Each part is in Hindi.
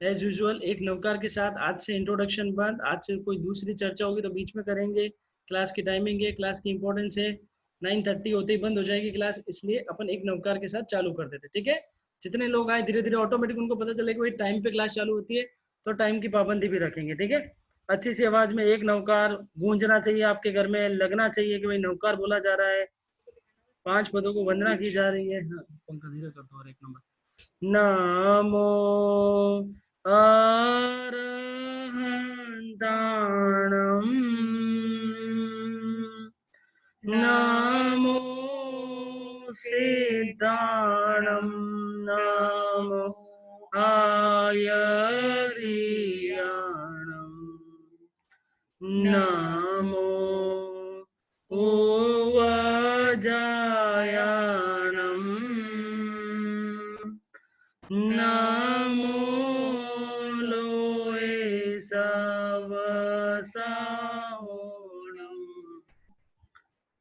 एज यूजुअल एक नवकार के साथ आज से इंट्रोडक्शन बंद। आज से कोई दूसरी चर्चा होगी तो बीच में करेंगे। क्लास की टाइमिंग है, क्लास की इंपॉर्टेंस है। 9:30 होते ही बंद हो जाएगी क्लास, इसलिए अपन एक नवकार के साथ चालू कर देते, ठीक है। जितने लोग आए धीरे धीरे ऑटोमेटिक उनको पता चले कि भाई टाइम पे क्लास चालू होती है, तो टाइम की पाबंदी भी रखेंगे, ठीक है। अच्छी सी आवाज में एक नवकार गूंजना चाहिए, आपके घर में लगना चाहिए कि भाई नवकार बोला जा रहा है। 5 पदों को वंदना की जा रही है। हाँ, पंखा धीरे कर दो और एक नंबर। नमो अरहन्ताणम्, नमो सिद्धाणम्, नमो आयर्याणम्, नमो उवजायाणम्, नमो लोए सवसावणम्,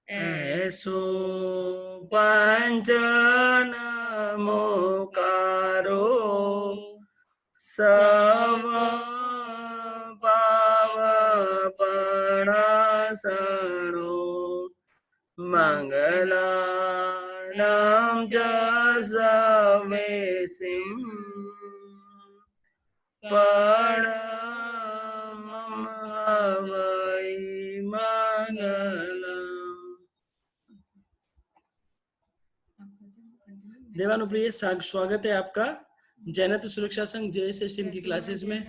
ऐसो पंच नमोकारो सव पावपणासनो मंगलानां च सवेसिं परमं हवै मंगलम्। देवानुप्रिय, स्वागत है आपका जैनत सुरक्षा संघ जेएसएस टीम की क्लासेस में।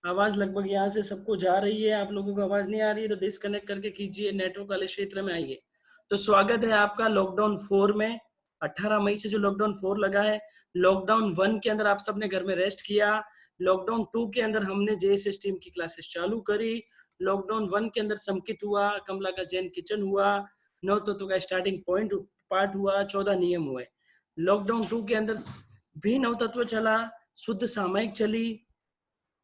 आवाज लगभग यहाँ से सबको जा रही है, आप लोगों को आवाज नहीं आ रही है तो डिस्कनेक्ट करके कीजिए, नेटवर्क वाले क्षेत्र में आइए। तो स्वागत है आपका लॉकडाउन 4 में। 18 मई से जो लॉकडाउन 4 लगा है, लॉकडाउन 1 के अंदर आप सबने घर में रेस्ट किया, लॉकडाउन 2 के अंदर हमने जेएसएस टीम की क्लासेस चालू करी, लॉकडाउन 1 के अंदर समकित हुआ, कमला का जैन किचन हुआ, 9 तत्व का स्टार्टिंग पॉइंट पार्ट हुआ, 14 नियम हुए। लॉकडाउन 2 के अंदर भी 9 तत्व चला, शुद्ध सामयिक चली,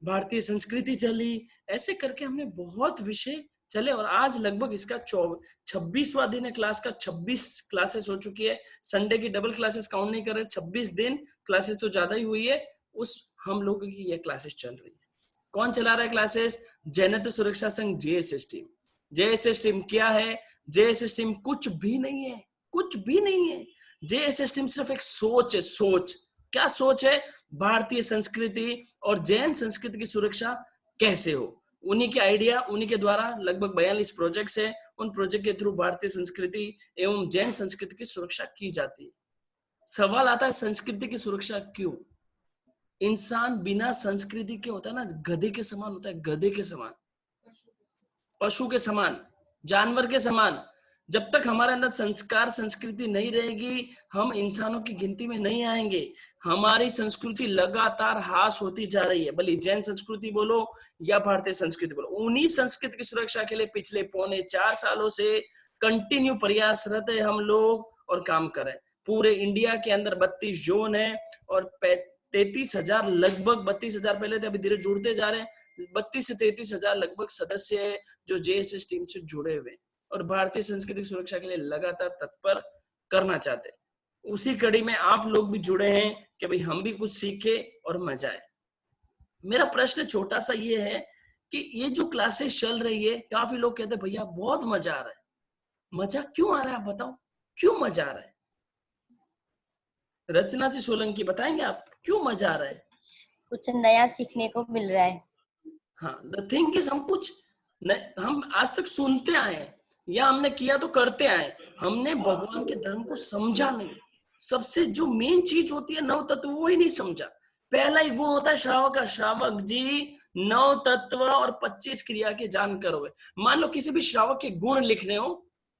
भारतीय संस्कृति चली, ऐसे करके हमने बहुत विषय चले और आज लगभग इसका 26वां दिन है क्लास का। 26 क्लासेस हो चुकी है, संडे की डबल क्लासेस काउंट नहीं कर रहे, 26 दिन क्लासेस तो ज्यादा ही हुई है। उस हम लोगों की ये क्लासेस चल रही है। कौन चला रहा है क्लासेस? जैनत सुरक्षा संघ जेएसएस टीम। जेएसएस टीम क्या है? जेएसएस टीम कुछ भी नहीं है, कुछ भी नहीं है। जेएसएस टीम सिर्फ एक सोच है। सोच क्या सोच है? भारतीय संस्कृति और जैन संस्कृति की सुरक्षा कैसे हो, उन्हीं के आइडिया, उन्हीं के द्वारा लगभग 42 प्रोजेक्ट्स है। उन प्रोजेक्ट के थ्रू भारतीय संस्कृति एवं जैन संस्कृति की सुरक्षा की जाती है। सवाल आता है संस्कृति की सुरक्षा क्यों? इंसान बिना संस्कृति के होता है ना, गधे के समान होता है, गधे के समान, पशु के समान, जानवर के समान। जब तक हमारे अंदर संस्कार संस्कृति नहीं रहेगी, हम इंसानों की गिनती में नहीं आएंगे। हमारी संस्कृति लगातार ह्रास होती जा रही है, भले जैन संस्कृति बोलो या भारतीय संस्कृति बोलो। उन्हीं संस्कृति की सुरक्षा के लिए पिछले 4.25 सालों से कंटिन्यू प्रयासरत है हम लोग और काम कर रहे हैं। पूरे इंडिया के अंदर 32 जोन है और 33,000 लगभग, 32,000 पहले थे, अभी धीरे जुड़ते जा रहे हैं। 32 से 33,000 लगभग सदस्य है जो जेएसएस टीम से जुड़े हुए और भारतीय संस्कृति सुरक्षा के लिए लगातार तत्पर करना चाहते हैं। उसी कड़ी में आप लोग भी जुड़े हैं कि भाई हम भी कुछ सीखे और मजा आए। मेरा प्रश्न छोटा सा ये है कि ये जो क्लासेस चल रही है, काफी लोग कहते हैं भैया बहुत मजा आ रहा है। मजा क्यों आ रहा है, आप बताओ क्यों मजा आ रहा है? रचना जी सोलंकी बताएंगे आप क्यों मजा आ रहा है? कुछ नया सीखने को मिल रहा है। हाँ, द थिंग इज, हम आज तक सुनते आए या हमने किया तो करते आए, हमने भगवान के धर्म को समझा नहीं। सबसे जो मेन चीज होती है नव तत्व, वो ही नहीं समझा। पहला ही गुण होता है श्रावक का। श्रावक जी 9 तत्व और 25 क्रिया के जानकर हुए। मान लो किसी भी श्रावक के गुण लिखने हो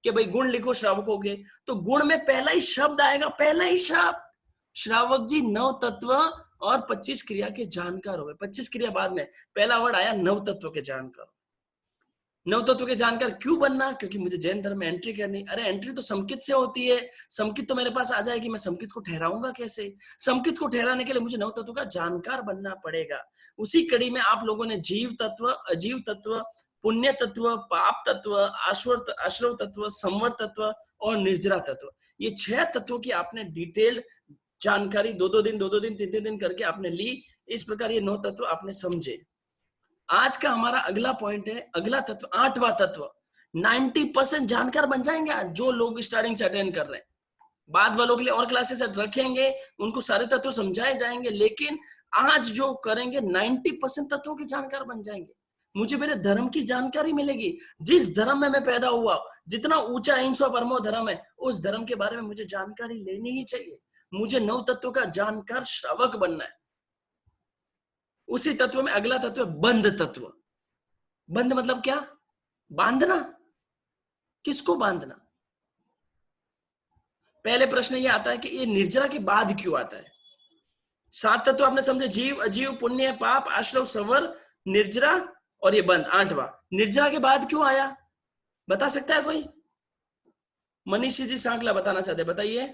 कि भाई गुण लिखो श्रावकों के, तो गुण में पहला ही शब्द आएगा, पहला ही शब्द। श्रावक जी 9 तत्व और 25 क्रिया के जानकार हुए। 25 क्रिया बाद में, पहला वर्ड आया नव तत्व के जानकार। नव तत्व के जानकार क्यों बनना? क्योंकि मुझे जैन धर्म में एंट्री करनी। अरे एंट्री तो समकित से होती है, समकित तो मेरे पास आ जाएगी, मैं समकित को ठहराऊंगा कैसे? समकित को ठहराने के लिए मुझे नव तत्व का जानकार बनना पड़ेगा। उसी कड़ी में आप लोगों ने जीव तत्व, अजीव तत्व, पुण्य तत्व, पाप तत्व, आश्रव तत्व, संवर तत्व और निर्जरा तत्व, ये 6 तत्वों की आपने डिटेल्ड जानकारी 2-2 दिन 3-3 दिन करके आपने ली। इस प्रकार ये 9 तत्व आपने समझे। आज का हमारा अगला पॉइंट है, अगला तत्व, 8वां तत्व। 90% जानकार बन जाएंगे आज जो लोग स्टार्टिंग से अटेंड कर रहे हैं। बाद वालों के लिए और क्लासेस रखेंगे, उनको सारे तत्व समझाए जाएंगे, लेकिन आज जो करेंगे 90% तत्वों के जानकार बन जाएंगे। मुझे मेरे धर्म की जानकारी मिलेगी। जिस धर्म में मैं पैदा हुआ, जितना ऊंचा अहिंसा परमो धर्म है, उस धर्म के बारे में मुझे जानकारी लेनी ही चाहिए। मुझे 9 तत्वों का जानकार श्रावक बनना है। उसी तत्व में अगला तत्व है बंध तत्व। बंध मतलब क्या? बांधना। किसको बांधना? पहले प्रश्न ये आता है कि ये निर्जरा के बाद क्यों आता है? 7 तत्व आपने समझे, जीव, अजीव, पुण्य, पाप, आश्रव, सवर, निर्जरा और ये बंध 8वां। निर्जरा के बाद क्यों आया? बता सकता है कोई? मनीषी जी सांकला बताना चाहते, बताइए।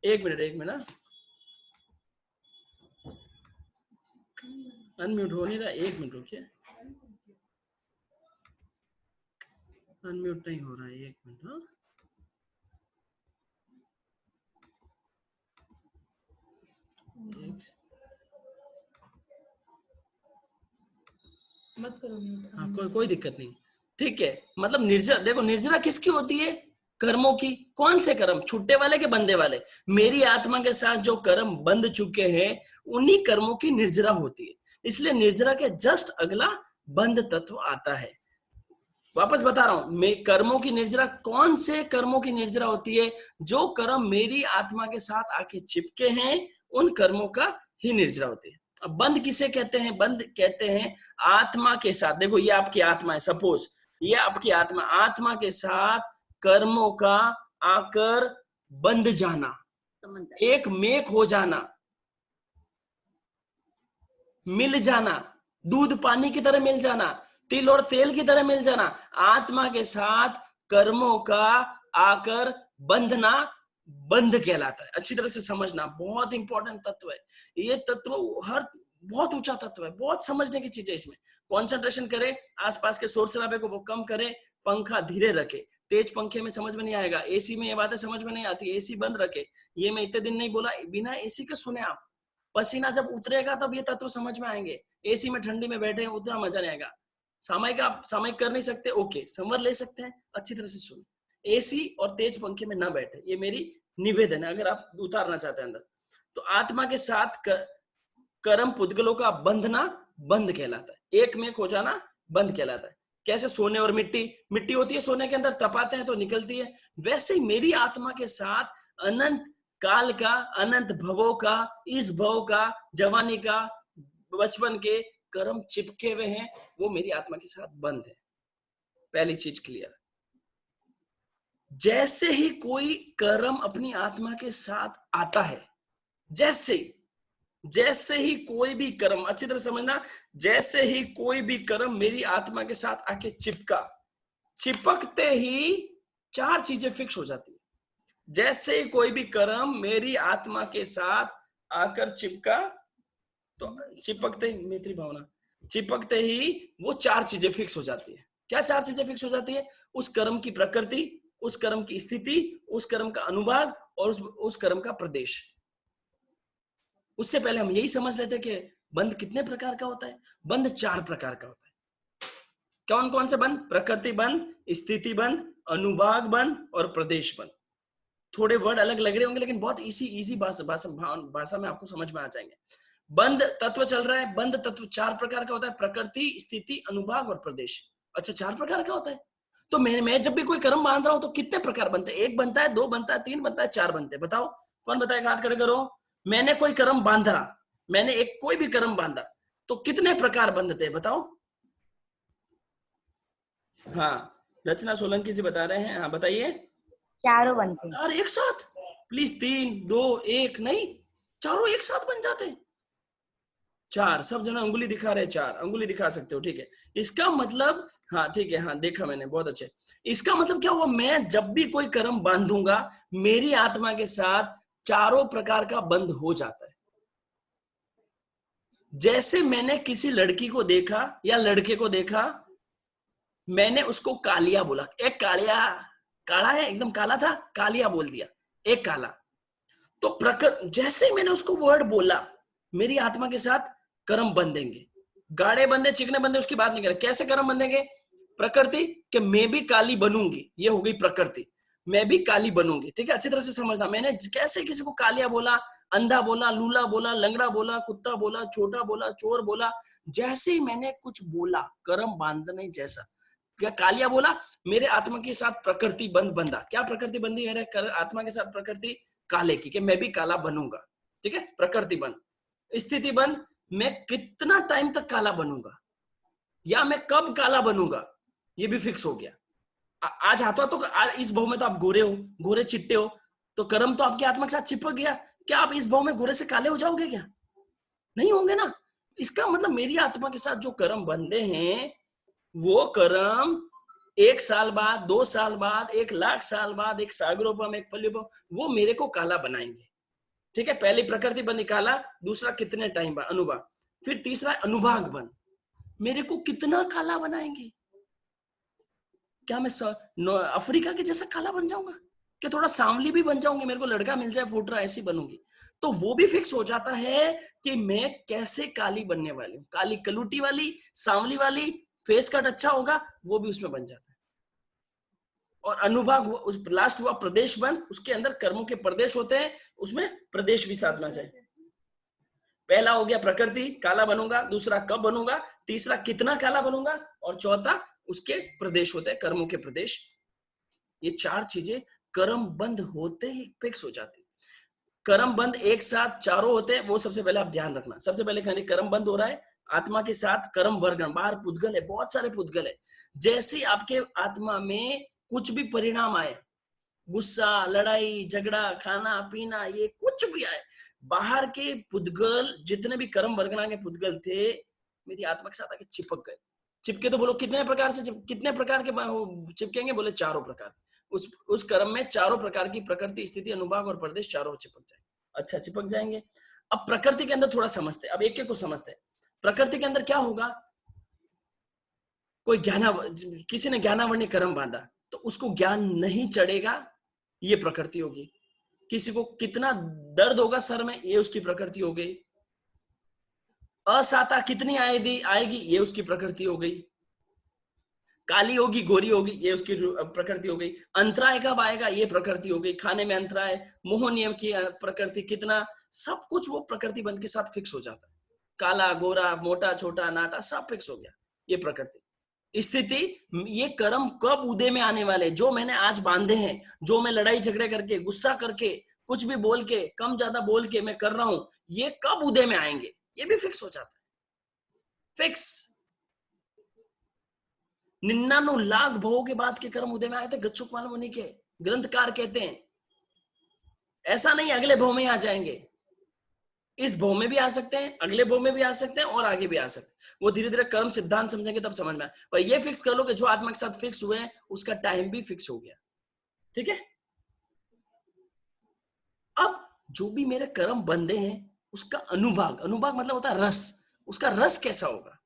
1 मिनट। अनम्यूट हो नहीं रहा, 1 मिनट रुकिए। अनम्यूट नहीं हो रहा है, 1 मिनट। हाँ, मत करो म्यूट। हाँ, कोई दिक्कत नहीं, ठीक है। मतलब निर्जरा, देखो निर्जरा किसकी होती है? कर्मों की। कौन से कर्म? छूटे वाले के बंधे वाले? मेरी आत्मा के साथ जो कर्म बंध चुके हैं, उन्हीं कर्मों की निर्जरा होती है। इसलिए निर्जरा के जस्ट अगला बंध तत्व आता है। वापस बता रहा हूं, मैं कर्मों की निर्जरा, कौन से कर्मों की निर्जरा होती है? जो कर्म मेरी आत्मा के साथ आके चिपके हैं, उन कर्मों का ही निर्जरा होती है। अब बंध किसे कहते हैं? बंध कहते हैं आत्मा के साथ। देखो ये आपकी आत्मा है, सपोज ये आपकी आत्मा, आत्मा के साथ कर्मों का आकर बंध जाना, एक मेक हो जाना, मिल जाना, दूध पानी की तरह मिल जाना, तिल और तेल की तरह मिल जाना। आत्मा के साथ कर्मों का आकर बंधना बंध कहलाता है। अच्छी तरह से समझना, बहुत इंपॉर्टेंट तत्व है ये तत्व। हर बहुत ऊंचा तत्व है, बहुत समझने की चीज है। इसमें कंसंट्रेशन करें, आसपास के शोर शराबे को कम करें, पंखा धीरे रखे। तेज पंखे में समझ में नहीं आएगा, एसी में ये बातें समझ में नहीं आती, एसी बंद रखे। ये मैं इतने दिन नहीं बोला, बिना एसी के सुने आप। पसीना जब उतरेगा तब ये तत्व समझ में आएंगे। एसी में ठंडी में बैठे हैं, उतना मजा नहीं आएगा। सामयिक आप सामयिक कर नहीं सकते, ओके, समर ले सकते हैं, अच्छी तरह से सुनो। एसी और तेज पंखे में ना बैठे, ये मेरी निवेदन है, अगर आप उतारना चाहते हैं अंदर। तो आत्मा के साथ कर्म पुद्गलों का बंधना बंध कहलाता है, एक में खो जाना बंध कहलाता है। कैसे सोने और मिट्टी, मिट्टी होती है सोने के अंदर, तपाते हैं तो निकलती है, वैसे ही मेरी आत्मा के साथ अनंत काल का, अनंत भवों का, इस भव का, जवानी का, बचपन के कर्म चिपके हुए हैं, वो मेरी आत्मा के साथ बंद है। पहली चीज क्लियर। जैसे ही कोई कर्म अपनी आत्मा के साथ आता है, जैसे ही कोई भी कर्म, अच्छी तरह समझना, जैसे ही कोई भी कर्म मेरी आत्मा के साथ आके चिपका, चिपकते ही 4 चीजें फिक्स हो जाती है। जैसे ही कोई भी कर्म मेरी आत्मा के साथ आकर चिपका, तो चिपकते ही मैत्री भावना, चिपकते ही वो 4 चीजें फिक्स हो जाती है। क्या 4 चीजें फिक्स हो जाती है? उस कर्म की प्रकृति, उस कर्म की स्थिति, उस कर्म का अनुभाग और उस कर्म का प्रदेश। उससे पहले हम यही समझ लेते कि बंध कितने प्रकार का होता है। बंध 4 प्रकार का होता है। कौन कौन से बंध? प्रकृति बंध, स्थिति बंध, अनुभाग बंध और प्रदेश बंध। थोड़े वर्ड अलग लग रहे होंगे, लेकिन बहुत इजी भाषा में आपको समझ में आ जाएंगे। बंध तत्व चल रहा है, बंध तत्व 4 प्रकार का होता है, प्रकृति, स्थिति, अनुभाग और प्रदेश। अच्छा, 4 प्रकार का होता है। तो मैं जब भी कोई कर्म बांध रहा हूं तो कितने प्रकार बनते हैं? 1 बनता है, 2 बनता है, 3 बनता है, 4 बनते हैं? बताओ, कौन बताएगा? हाथ खड़े करो। मैंने कोई कर्म बांधा, मैंने एक कोई भी कर्म बांधा, तो कितने प्रकार बनते हैं? बताओ। हाँ, रचना सोलंकी जी बता रहे हैं, हाँ बताइए। 4 बनते हैं। 4 एक साथ? प्लीज 3, 2, 1 नहीं, चारों एक साथ बन जाते हैं। 4, सब जन अंगुली दिखा रहे, 4 अंगुली दिखा सकते हो, ठीक है। इसका मतलब, हाँ ठीक है, हाँ देखा मैंने, बहुत अच्छे। इसका मतलब क्या हुआ? मैं जब भी कोई कर्म बांधूंगा, मेरी आत्मा के साथ चारों प्रकार का बंध हो जाता है। जैसे मैंने किसी लड़की को देखा या लड़के को देखा, मैंने उसको कालिया बोला, एक कालिया, काला है, एकदम काला था, कालिया बोल दिया, एक काला। तो जैसे ही मैंने उसको वर्ड बोला, मेरी आत्मा के साथ कर्म बंधेंगे। गाढ़े बंधे चिकने बंधे उसकी बात नहीं कर रहे। कैसे कर्म बंधेंगे? प्रकृति कि मैं भी काली बनूंगी, ये हो गई प्रकृति। मैं भी काली बनूंगी, ठीक है, अच्छी तरह से समझना। मैंने कैसे किसी को कालिया बोला, अंधा बोला, लूला बोला, लंगड़ा बोला, कुत्ता बोला, छोटा बोला, चोर बोला, जैसे ही मैंने कुछ बोला कर्म बांधने जैसा। क्या कालिया बोला? मेरे आत्मा के साथ प्रकृति बंध बंधा। क्या प्रकृति बंधी मेरे आत्मा के साथ? प्रकृति काले की, कि मैं भी काला बनूंगा, ठीक है, प्रकृति बंध। स्थिति बंध, मैं कितना टाइम तक काला बनूंगा या मैं कब काला बनूंगा, ये भी फिक्स हो गया। आज हाथों तो आज इस भाव में तो आप गोरे हो, गोरे चिट्टे हो, तो कर्म तो आपकी आत्मा के साथ चिपक गया। क्या आप इस भाव में गोरे से काले हो जाओगे? क्या नहीं होंगे ना। इसका मतलब मेरी आत्मा के साथ जो कर्म बंधे हैं, वो कर्म 1 साल बाद, 2 साल बाद, 1,00,000 साल बाद, एक सागरोपम, एक पल्योपम, वो मेरे को काला बनाएंगे, ठीक है। पहली प्रकृति बन निकाला, दूसरा कितने टाइम बाद अनुभाग, फिर तीसरा अनुभाग बन, मेरे को कितना काला बनाएंगे। क्या मैं अफ्रीका के जैसा काला बन जाऊंगा? क्या थोड़ा सांवली भी बन जाऊंगी, मेरे को लड़का मिल जाए फूटरा, ऐसी बनूंगी? तो वो भी फिक्स हो जाता है कि मैं कैसे काली बनने वाली हूँ। काली कलूटी वाली, सांवली वाली, फेस कट अच्छा होगा, वो भी उसमें बन जाता है। और अनुभाग उस लास्ट हुआ प्रदेश बन, उसके अंदर कर्मों के प्रदेश होते हैं, उसमें प्रदेश भी साथ में चाहिए। पहला हो गया प्रकृति, काला बनूंगा, दूसरा कब बनूंगा, तीसरा कितना काला बनूंगा, और चौथा उसके प्रदेश होते हैं, कर्मों के प्रदेश। ये 4 चीजें कर्म बंद होते ही फिक्स हो जाती। कर्म बंद एक साथ चारों होते हैं, वो सबसे पहले आप ध्यान रखना। सबसे पहले कहने कर्म बंद हो रहा है, आत्मा के साथ कर्म वर्गण, बाहर पुद्गल है, बहुत सारे पुद्गल है। जैसे आपके आत्मा में कुछ भी परिणाम आए, गुस्सा, लड़ाई झगड़ा, खाना पीना, ये कुछ भी आए, बाहर के पुद्गल जितने भी कर्म वर्गना के पुद्गल थे, मेरी आत्मा के साथ आके चिपक गए। चिपके तो बोलो कितने प्रकार से कितने प्रकार के चिपकेंगे? बोले 4 प्रकार। उस कर्म में 4 प्रकार की प्रकृति, स्थिति, अनुभाग और प्रदेश, चारों चिपक जाएंगे। अच्छा, चिपक जाएंगे। अब प्रकृति के अंदर थोड़ा समझते हैं, अब एक एक को समझते हैं। प्रकृति के अंदर क्या होगा? कोई किसी ने ज्ञानावर्ण कर्म बांधा, तो उसको ज्ञान नहीं चढ़ेगा, ये प्रकृति होगी। किसी को कितना दर्द होगा सर में, ये उसकी प्रकृति हो गई। असाता कितनी आएगी, ये उसकी प्रकृति हो गई। काली होगी, गोरी होगी, ये उसकी प्रकृति हो गई। अंतराय कब आएगा, ये प्रकृति हो गई। खाने में अंतराय, मोह नियम की प्रकृति, कितना, सब कुछ वो प्रकृति बंध के साथ फिक्स हो जाता है। काला गोरा, मोटा छोटा नाटा, सब फिक्स हो गया, ये प्रकृति। स्थिति, ये कर्म कब उदय में आने वाले, जो मैंने आज बांधे हैं, जो मैं लड़ाई झगड़े करके, गुस्सा करके, कुछ भी बोल के, कम ज्यादा बोल के मैं कर रहा हूं, ये कब उदय में आएंगे, ये भी फिक्स हो जाता है। फिक्स 99 लाख भवों के बाद के कर्म उदय में आए थे, गच्छुक मालूम मुनि के ग्रंथकार कहते हैं। ऐसा नहीं अगले भव में आ जाएंगे, इस भव में भी आ सकते हैं, अगले भव में भी आ सकते हैं, और आगे भी आ सकते हैं। वो धीरे धीरे कर्म सिद्धांत समझेंगे तब समझ में आए। पर ये फिक्स कर लो कि जो आत्मा के साथ फिक्स हुए हैं, उसका टाइम भी फिक्स हो गया, ठीक है। अब जो भी मेरे कर्म बंधे हैं, उसका अनुभाग, अनुभाग मतलब होता है रस, उसका रस कैसा होगा,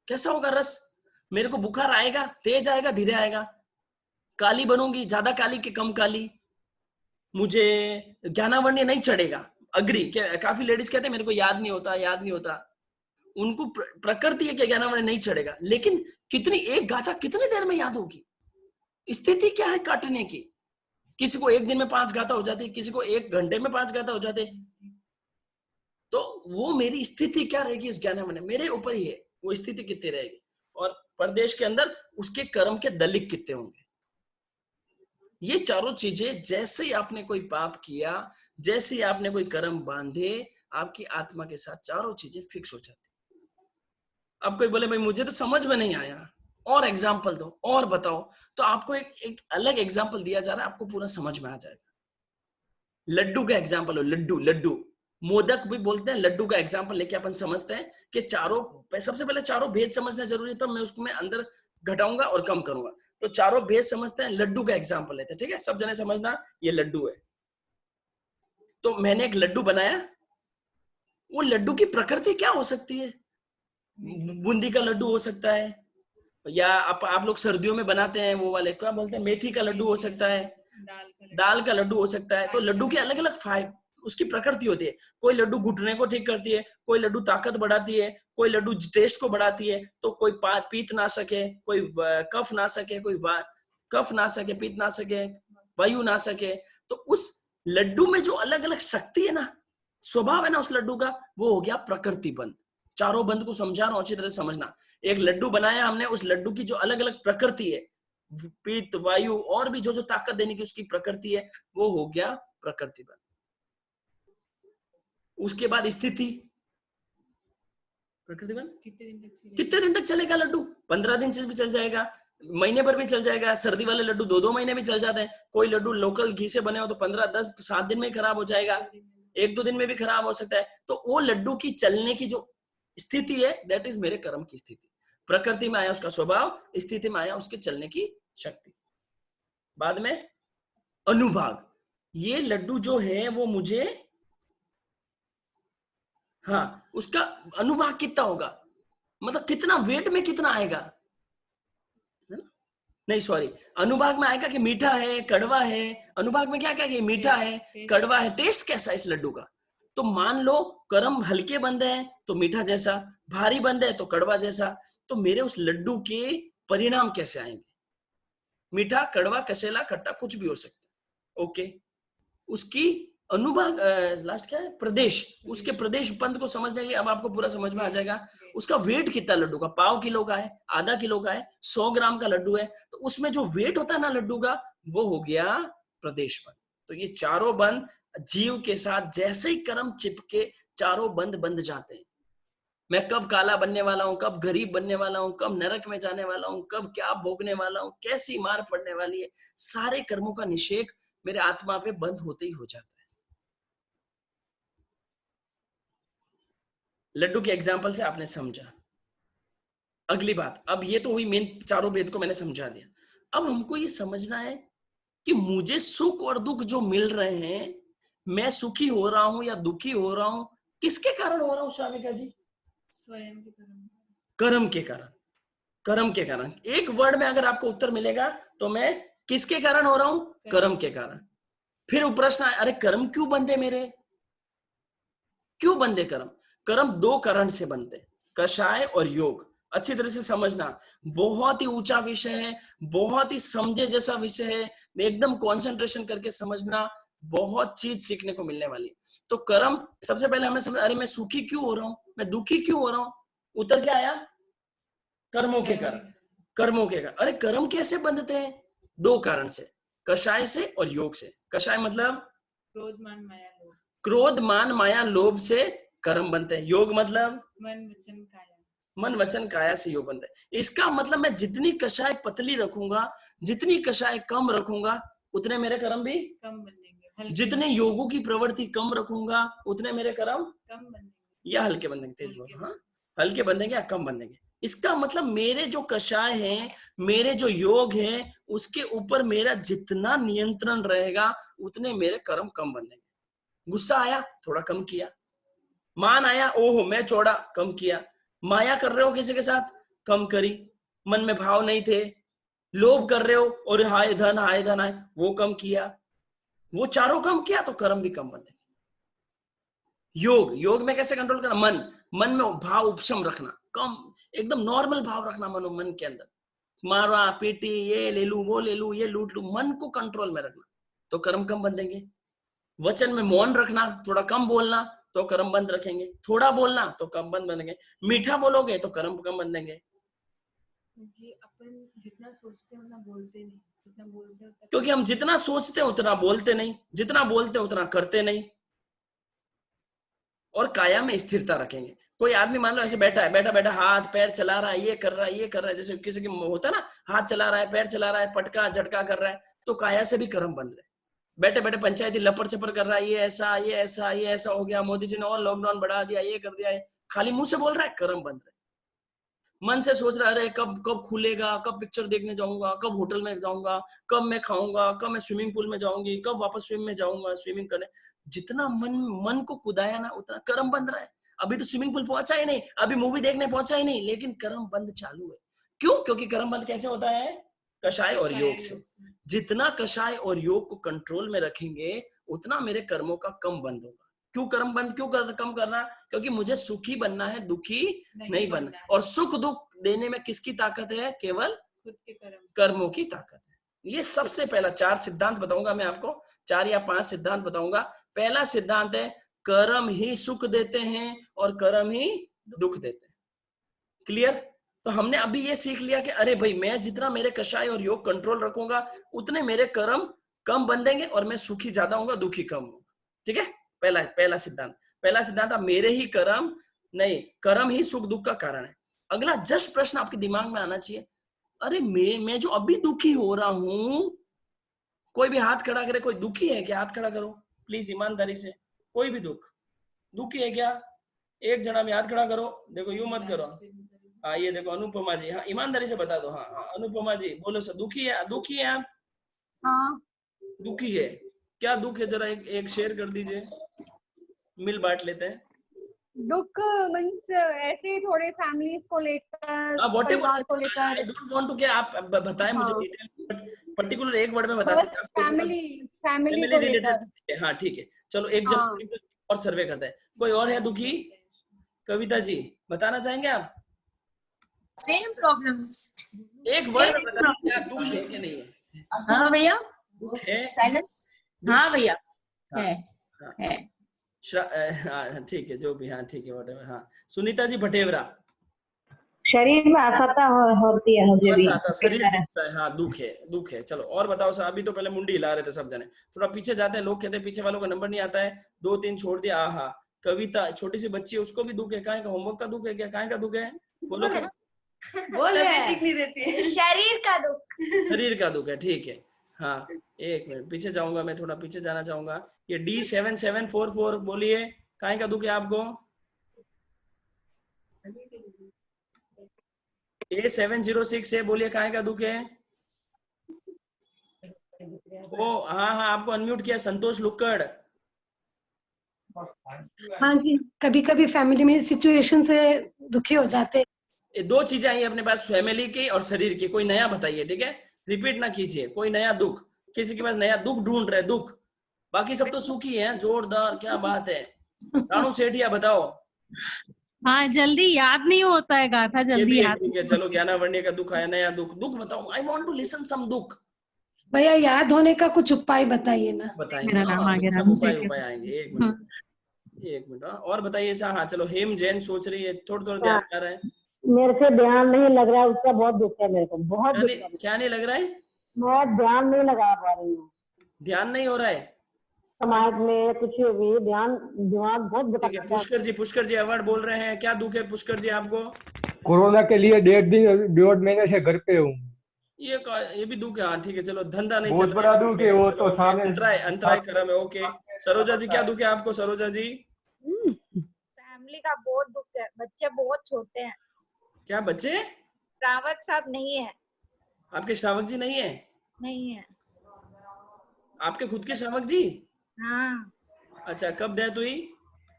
कैसा होगा रस? मेरे को बुखार आएगा, तेज आएगा, धीरे आएगा, काली बनूंगी, ज्यादा काली कि कम काली, मुझे ज्ञानावर्ण नहीं चढ़ेगा, अग्री। काफी लेडीज कहते हैं मेरे को याद नहीं होता, याद नहीं होता। उनको प्रकृति है कि ज्ञानावर्ण नहीं चढ़ेगा, लेकिन कितनी, एक गाथा कितनी देर में याद होगी? स्थिति क्या है काटने की? किसी को 1 दिन में 5 गाथा हो जाती, किसी को 1 घंटे में 5 गाथा हो जाते। तो वो मेरी स्थिति क्या रहेगी उस ज्ञानावर्ण, मेरे ऊपर ही है वो स्थिति कितनी रहेगी। और प्रदेश के अंदर उसके कर्म के दलिक कितने होंगे। ये चारों चीजें, जैसे ही आपने कोई पाप किया, जैसे ही आपने कोई कर्म बांधे, आपकी आत्मा के साथ चारों चीजें फिक्स हो जाती। अब कोई बोले भाई मुझे तो समझ में नहीं आया, और एग्जाम्पल दो, और बताओ, तो आपको एक अलग एग्जाम्पल दिया जा रहा है, आपको पूरा समझ में आ जाएगा। लड्डू का एग्जाम्पल हो, लड्डू, लड्डू मोदक भी बोलते हैं, लड्डू का एग्जाम्पल लेके अपन समझते हैं कि चारों, सबसे पहले चारों भेद समझना जरूरी है, तब मैं उसको मैं अंदर घटाऊंगा और कम करूंगा। तो चारों भेद समझते हैं, लड्डू का एग्जाम्पल लेते हैं, ठीक है। सब जने समझना, ये लड्डू है। तो मैंने एक लड्डू बनाया, वो लड्डू की प्रकृति क्या हो सकती है? बूंदी का लड्डू हो सकता है, या आप लोग सर्दियों में बनाते हैं वो वाले क्या बोलते हैं, मेथी का लड्डू हो सकता है, दाल का लड्डू हो सकता है। तो लड्डू के अलग अलग फायदे, उसकी प्रकृति होती है। कोई लड्डू घुटने को ठीक करती है, कोई लड्डू ताकत बढ़ाती है, कोई लड्डू टेस्ट को बढ़ाती है, तो कोई पीत ना सके, कोई कफ ना सके, कोई कफ ना सके, पीत ना सके, वायु ना सके। तो उस लड्डू में जो अलग अलग शक्ति है ना, स्वभाव है ना उस लड्डू का, वो हो गया प्रकृति बंध। चारों बंध को समझा रहा हूं, अच्छी तरह से समझना। एक लड्डू बनाया हमने, उस लड्डू की जो अलग अलग प्रकृति है, पित्त, वायु और भी जो जो ताकत देने की उसकी प्रकृति है, वो हो गया प्रकृति बंध। उसके बाद स्थिति, प्रकृति बंध कितने दिन तक चलेगा लड्डू? 15 दिन से भी चल जाएगा, महीने भर भी चल जाएगा। सर्दी वाले लड्डू 2-2 महीने भी चल जाते हैं। कोई लड्डू लोकल घी से बने हो तो 15-10-7 दिन में खराब हो जाएगा, 1-2 दिन में भी खराब हो सकता है। तो वो लड्डू की चलने की जो स्थिति है, दैट इज मेरे कर्म की स्थिति। प्रकृति में आया उसका स्वभाव, स्थिति में आया उसके चलने की शक्ति। बाद में अनुभाग, ये लड्डू जो है वो मुझे, हाँ, उसका अनुभाग कितना होगा, मतलब कितना वेट में कितना आएगा, नहीं सॉरी, अनुभाग में आएगा कि मीठा है, कड़वा है। अनुभाग में क्या क्या कि मीठा है, कड़वा है। टेस्ट कैसा है इस लड्डू का? तो मान लो कर्म हल्के बंद है तो मीठा जैसा, भारी बंद है तो कड़वा जैसा। तो मेरे उस लड्डू के परिणाम कैसे आएंगे? मीठा, कड़वा, कसेला, खट्टा, कुछ भी हो सकता है। ओके, उसकी अनुभाग, लास्ट क्या है, प्रदेश। उसके प्रदेश बंद को समझने के लिए अब आपको पूरा समझ में आ जाएगा। उसका वेट कितना लड्डू का, पाव किलो का है, आधा किलो का है, 100 ग्राम का लड्डू है, तो उसमें जो वेट होता है ना लड्डू का, वो हो गया प्रदेश बंद। तो ये चारों बंद जीव के साथ जैसे ही कर्म चिपके, चारों बंद बंद जाते हैं। मैं कब काला बनने वाला हूं, कब गरीब बनने वाला हूं, कब नरक में जाने वाला हूं, कब क्या भोगने वाला हूं, कैसी मार पड़ने वाली है, सारे कर्मों का निषेध मेरे आत्मा पे बंद होते ही हो जाता है। लड्डू के एग्जाम्पल से आपने समझा। अगली बात, अब ये तो हुई मेन, चारों वेद को मैंने समझा दिया। अब हमको ये समझना है कि मुझे सुख और दुख जो मिल रहे हैं, मैं सुखी हो रहा हूं या दुखी हो रहा हूं, किसके कारण हो रहा हूं स्वामिका जी? स्वयं के कर्म। कर्म के कारण। कर्म के कारण, एक वर्ड में अगर आपको उत्तर मिलेगा तो मैं किसके कारण हो रहा हूं? कर्म के कारण। फिर प्रश्न आया, अरे कर्म क्यों बंधे मेरे? क्यों बंधे कर्म? कर्म 2 कारण से बनते, कषाय और योग। अच्छी तरह से समझना, बहुत ही ऊंचा विषय है, बहुत ही समझे जैसा विषय है, एकदम कंसंट्रेशन करके समझना, बहुत चीज सीखने को मिलने वाली। तो कर्म, सबसे पहले हमने समझा, अरे मैं सुखी क्यों हो रहा हूं, मैं दुखी क्यों हो रहा हूं? उत्तर क्या आया? कर्मों के कारण। कर्मों के कारण। अरे कर्म कैसे बंधते हैं? 2 कारण से, कषाय से और योग से। कषाय मतलब क्रोध मान माया लोभ। क्रोध मान माया लोभ से कर्म बनते हैं। योग मतलब मन वचन काया। मन वचन काया से योग बनते हैं। इसका मतलब मैं जितनी कषाय पतली रखूंगा, जितनी कषाय कम रखूंगा, उतने मेरे कर्म भी कम बनेंगे। जितने योगों की प्रवृत्ति कम रखूंगा, उतने मेरे कर्म कम बनेंगे या हल्के बंधेंगे। तेज बोलो, हाँ, हल्के बंधेंगे या कम बंधेंगे। इसका मतलब मेरे जो कषाय हैं, मेरे जो योग हैं, उसके ऊपर मेरा जितना नियंत्रण रहेगा, उतने मेरे कर्म कम बंधेंगे। गुस्सा आया, थोड़ा कम किया। मान आया, ओहो मैं चौड़ा, कम किया। माया कर रहे हो किसी के साथ, कम करी। मन में भाव नहीं थे, लोभ कर रहे हो और हाय धन हाय धन हाय, वो कम किया। वो चारों कम किया तो कर्म भी कम बंधेंगे। योग, योग में कैसे कंट्रोल करना? मन में भाव उपशम रखना, कम, एकदम नॉर्मल भाव रखना मन के अंदर। मारा पीटी, ये ले लू, वो ले लू, ये लूट लू, मन को कंट्रोल में रखना तो कर्म कम बंधेंगे। वचन में मौन रखना, थोड़ा कम बोलना तो कर्म बंद रखेंगे, थोड़ा बोलना तो कर्म बंद बनेंगे। मीठा बोलोगे तो कर्म कम बंधेंगे। क्योंकि अपन जितना सोचते हो ना बोलते नहीं, जितना बोलते हो क्योंकि हम जितना सोचते हैं उतना बोलते नहीं, जितना बोलते हैं उतना करते नहीं। और काया में स्थिरता रखेंगे। कोई आदमी मान लो ऐसे बैठा है, बैठा बैठा हाथ पैर चला रहा है, ये कर रहा है, ये कर रहा है, जैसे किसी की होता है ना, हाथ चला रहा है, पैर चला रहा है, पटका झटका कर रहा है, तो काया से भी कर्म बंद रहे। बैठे बैठे पंचायती लपड़ चपड़ कर रहा है, ये ऐसा ये ऐसा ये ऐसा हो गया, मोदी जी ने और लॉकडाउन बढ़ा दिया, ये कर दिया है, खाली मुंह से बोल रहा है, कर्म बंद रहे। मन से सोच रहा है कब कब खुलेगा, कब पिक्चर देखने जाऊंगा, कब होटल में जाऊंगा, कब मैं खाऊंगा, कब मैं स्विमिंग पूल में जाऊंगी, कब वापस स्विम में जाऊंगा, स्विमिंग करने। जितना मन को कुदाया ना, उतना कर्म बंद रहा है। अभी तो स्विमिंग पूल पहुंचा ही नहीं, अभी मूवी देखने पहुंचा ही नहीं, लेकिन कर्म बंद चालू है। क्यों? क्योंकि कर्म बंद कैसे होता है? कषाय और कषाय योग से। जितना कषाय और योग को कंट्रोल में रखेंगे उतना मेरे कर्मों का कम बंद होगा। कम करना? क्योंकि मुझे सुखी बनना है, दुखी नहीं बनना। और सुख दुख देने में किसकी ताकत है? केवल खुद के कर्मों की ताकत है। ये सबसे पहला 4 सिद्धांत बताऊंगा मैं आपको, 4 या 5 सिद्धांत बताऊंगा। पहला सिद्धांत है कर्म ही सुख देते हैं और कर्म ही दुख देते हैं। क्लियर? तो हमने अभी ये सीख लिया कि अरे भाई मैं जितना मेरे कषाय और योग कंट्रोल रखूंगा उतने मेरे कर्म कम बंधेंगे और मैं सुखी ज्यादा होऊंगा, दुखी कम होऊंगा। ठीक है? पहला सिद्धांत मेरे ही कर्म नहीं, कर्म ही सुख दुख का कारण है। अगला जस्ट प्रश्न आपके दिमाग में आना चाहिए, अरे मैं जो अभी दुखी हो रहा हूं, कोई भी हाथ खड़ा करे, कोई दुखी है क्या? हाथ खड़ा करो प्लीज ईमानदारी से। कोई भी दुखी है क्या? एक जना भी हाथ खड़ा करो। देखो यूं मत करो। हाँ ये देखो अनुपमा जी, हाँ ईमानदारी से बता दो। हाँ अनुपमा जी बोलो सर, दुखी है आप? हाँ दुखी है। क्या दुख है जरा एक शेयर कर दीजिए, मिल बांट लेते हैं। दुख मीन्स ऐसे ही थोड़े फैमिलीज को लेकर, व्हाटएवर परिवार को लेकर। आई डोंट वांट टू कि आप बताएं मुझे हाँ। डिटेल, पर्टिकुलर एक वर्ड में बता बस सकते हैं फैमिली को रिलेटेड। लेकर। हाँ ठीक है, चलो एक हाँ। जन और सर्वे करते हैं। कोई और है दुखी? कविता जी बताना चाहेंगे आप? Same problems. एक वर्ड में बताना क्या दुख है कि नहीं है? हाँ भैया, दुख है। हाँ भैया हाँ, है हाँ। है। हाँ ठीक है, जो भी, हाँ ठीक है व्हाटएवर। हाँ सुनीता जी भटेवरा। शरीर में असहता होती है मुझे भी। शरीर दिखता है, हाँ दुख है। चलो और बताओ सर, अभी तो पहले मुंडी हिला रहे थे सब जने, थोड़ा पीछे जाते हैं। लोग कहते हैं पीछे वालों का नंबर नहीं आता है, 2-3 छोड़ दिया। आहा कविता छोटी सी बच्ची है, उसको भी दुख है। काहे का? होमवर्क का दुख है क्या? काहे का दुख है? बोलो क्या? शरीर का दुख। शरीर का दुख है, ठीक है। हाँ एक मिनट पीछे जाऊंगा, मैं थोड़ा पीछे जाना चाहूंगा। ये D7744 बोलिए, काहे का दुख है आपको? A706 है, बोलिए काहे का दुख है? ओ हाँ आपको अनम्यूट किया, संतोष लुक्कड़। हाँ जी, कभी कभी फैमिली में सिचुएशन से दुखी हो जाते। ये 2 चीजें आई अपने पास, फैमिली की और शरीर की। कोई नया बताइए, ठीक है? रिपीट ना कीजिए। कोई नया दुख, किसी के पास नया दुख ढूंढ रहे दुख। बाकी सब तो सुखी है, जोरदार, क्या बात है। रानू सेठिया बताओ। हाँ जल्दी याद नहीं होता है गाथा, ये जल्दी भी एक याद। दुख है। चलो ज्ञानावण्य का दुख आया, नया दुख बताओ। I want to listen some दुख। भैया याद होने का कुछ उपाय बताइए ना। बताएंगे। मेरा नाम आ गया, सब रानू उपाय सेठिया। आएंगे। एक मिनट और बताइए सा। हाँ चलो हेम जैन सोच रही है, थोड़ा ध्यान आ रहा है। मेरे से ध्यान नहीं लग रहा है, उसका बहुत दुख है मेरे को, बहुत दुख है। क्या नहीं लग रहा है? मैं ध्यान नहीं लगा पा रही हूँ, ध्यान नहीं हो रहा है। समाज में कुछ भी ध्यान, दिमाग बहुत ठीक है। पुष्कर जी अवार्ड बोल रहे हैं, क्या दुख है पुष्कर जी आपको? कोरोना के लिए 1.5 महीने से घर पे हूँ। ये भी दुख है। हाँ ठीक है, चलो धंधा नहीं बहुत चल बड़ा दुख है वो तो। अंतराय कर्म है। ओके सरोजा जी, क्या दुख है आपको? सरोजा जी फैमिली का बहुत दुख है, बच्चे बहुत छोटे हैं। क्या बच्चे? श्रावक साहब नहीं है। आपके श्रावक जी नहीं है? नहीं है। आपके खुद के श्रावक जी? हाँ। अच्छा कब डेथ हुई?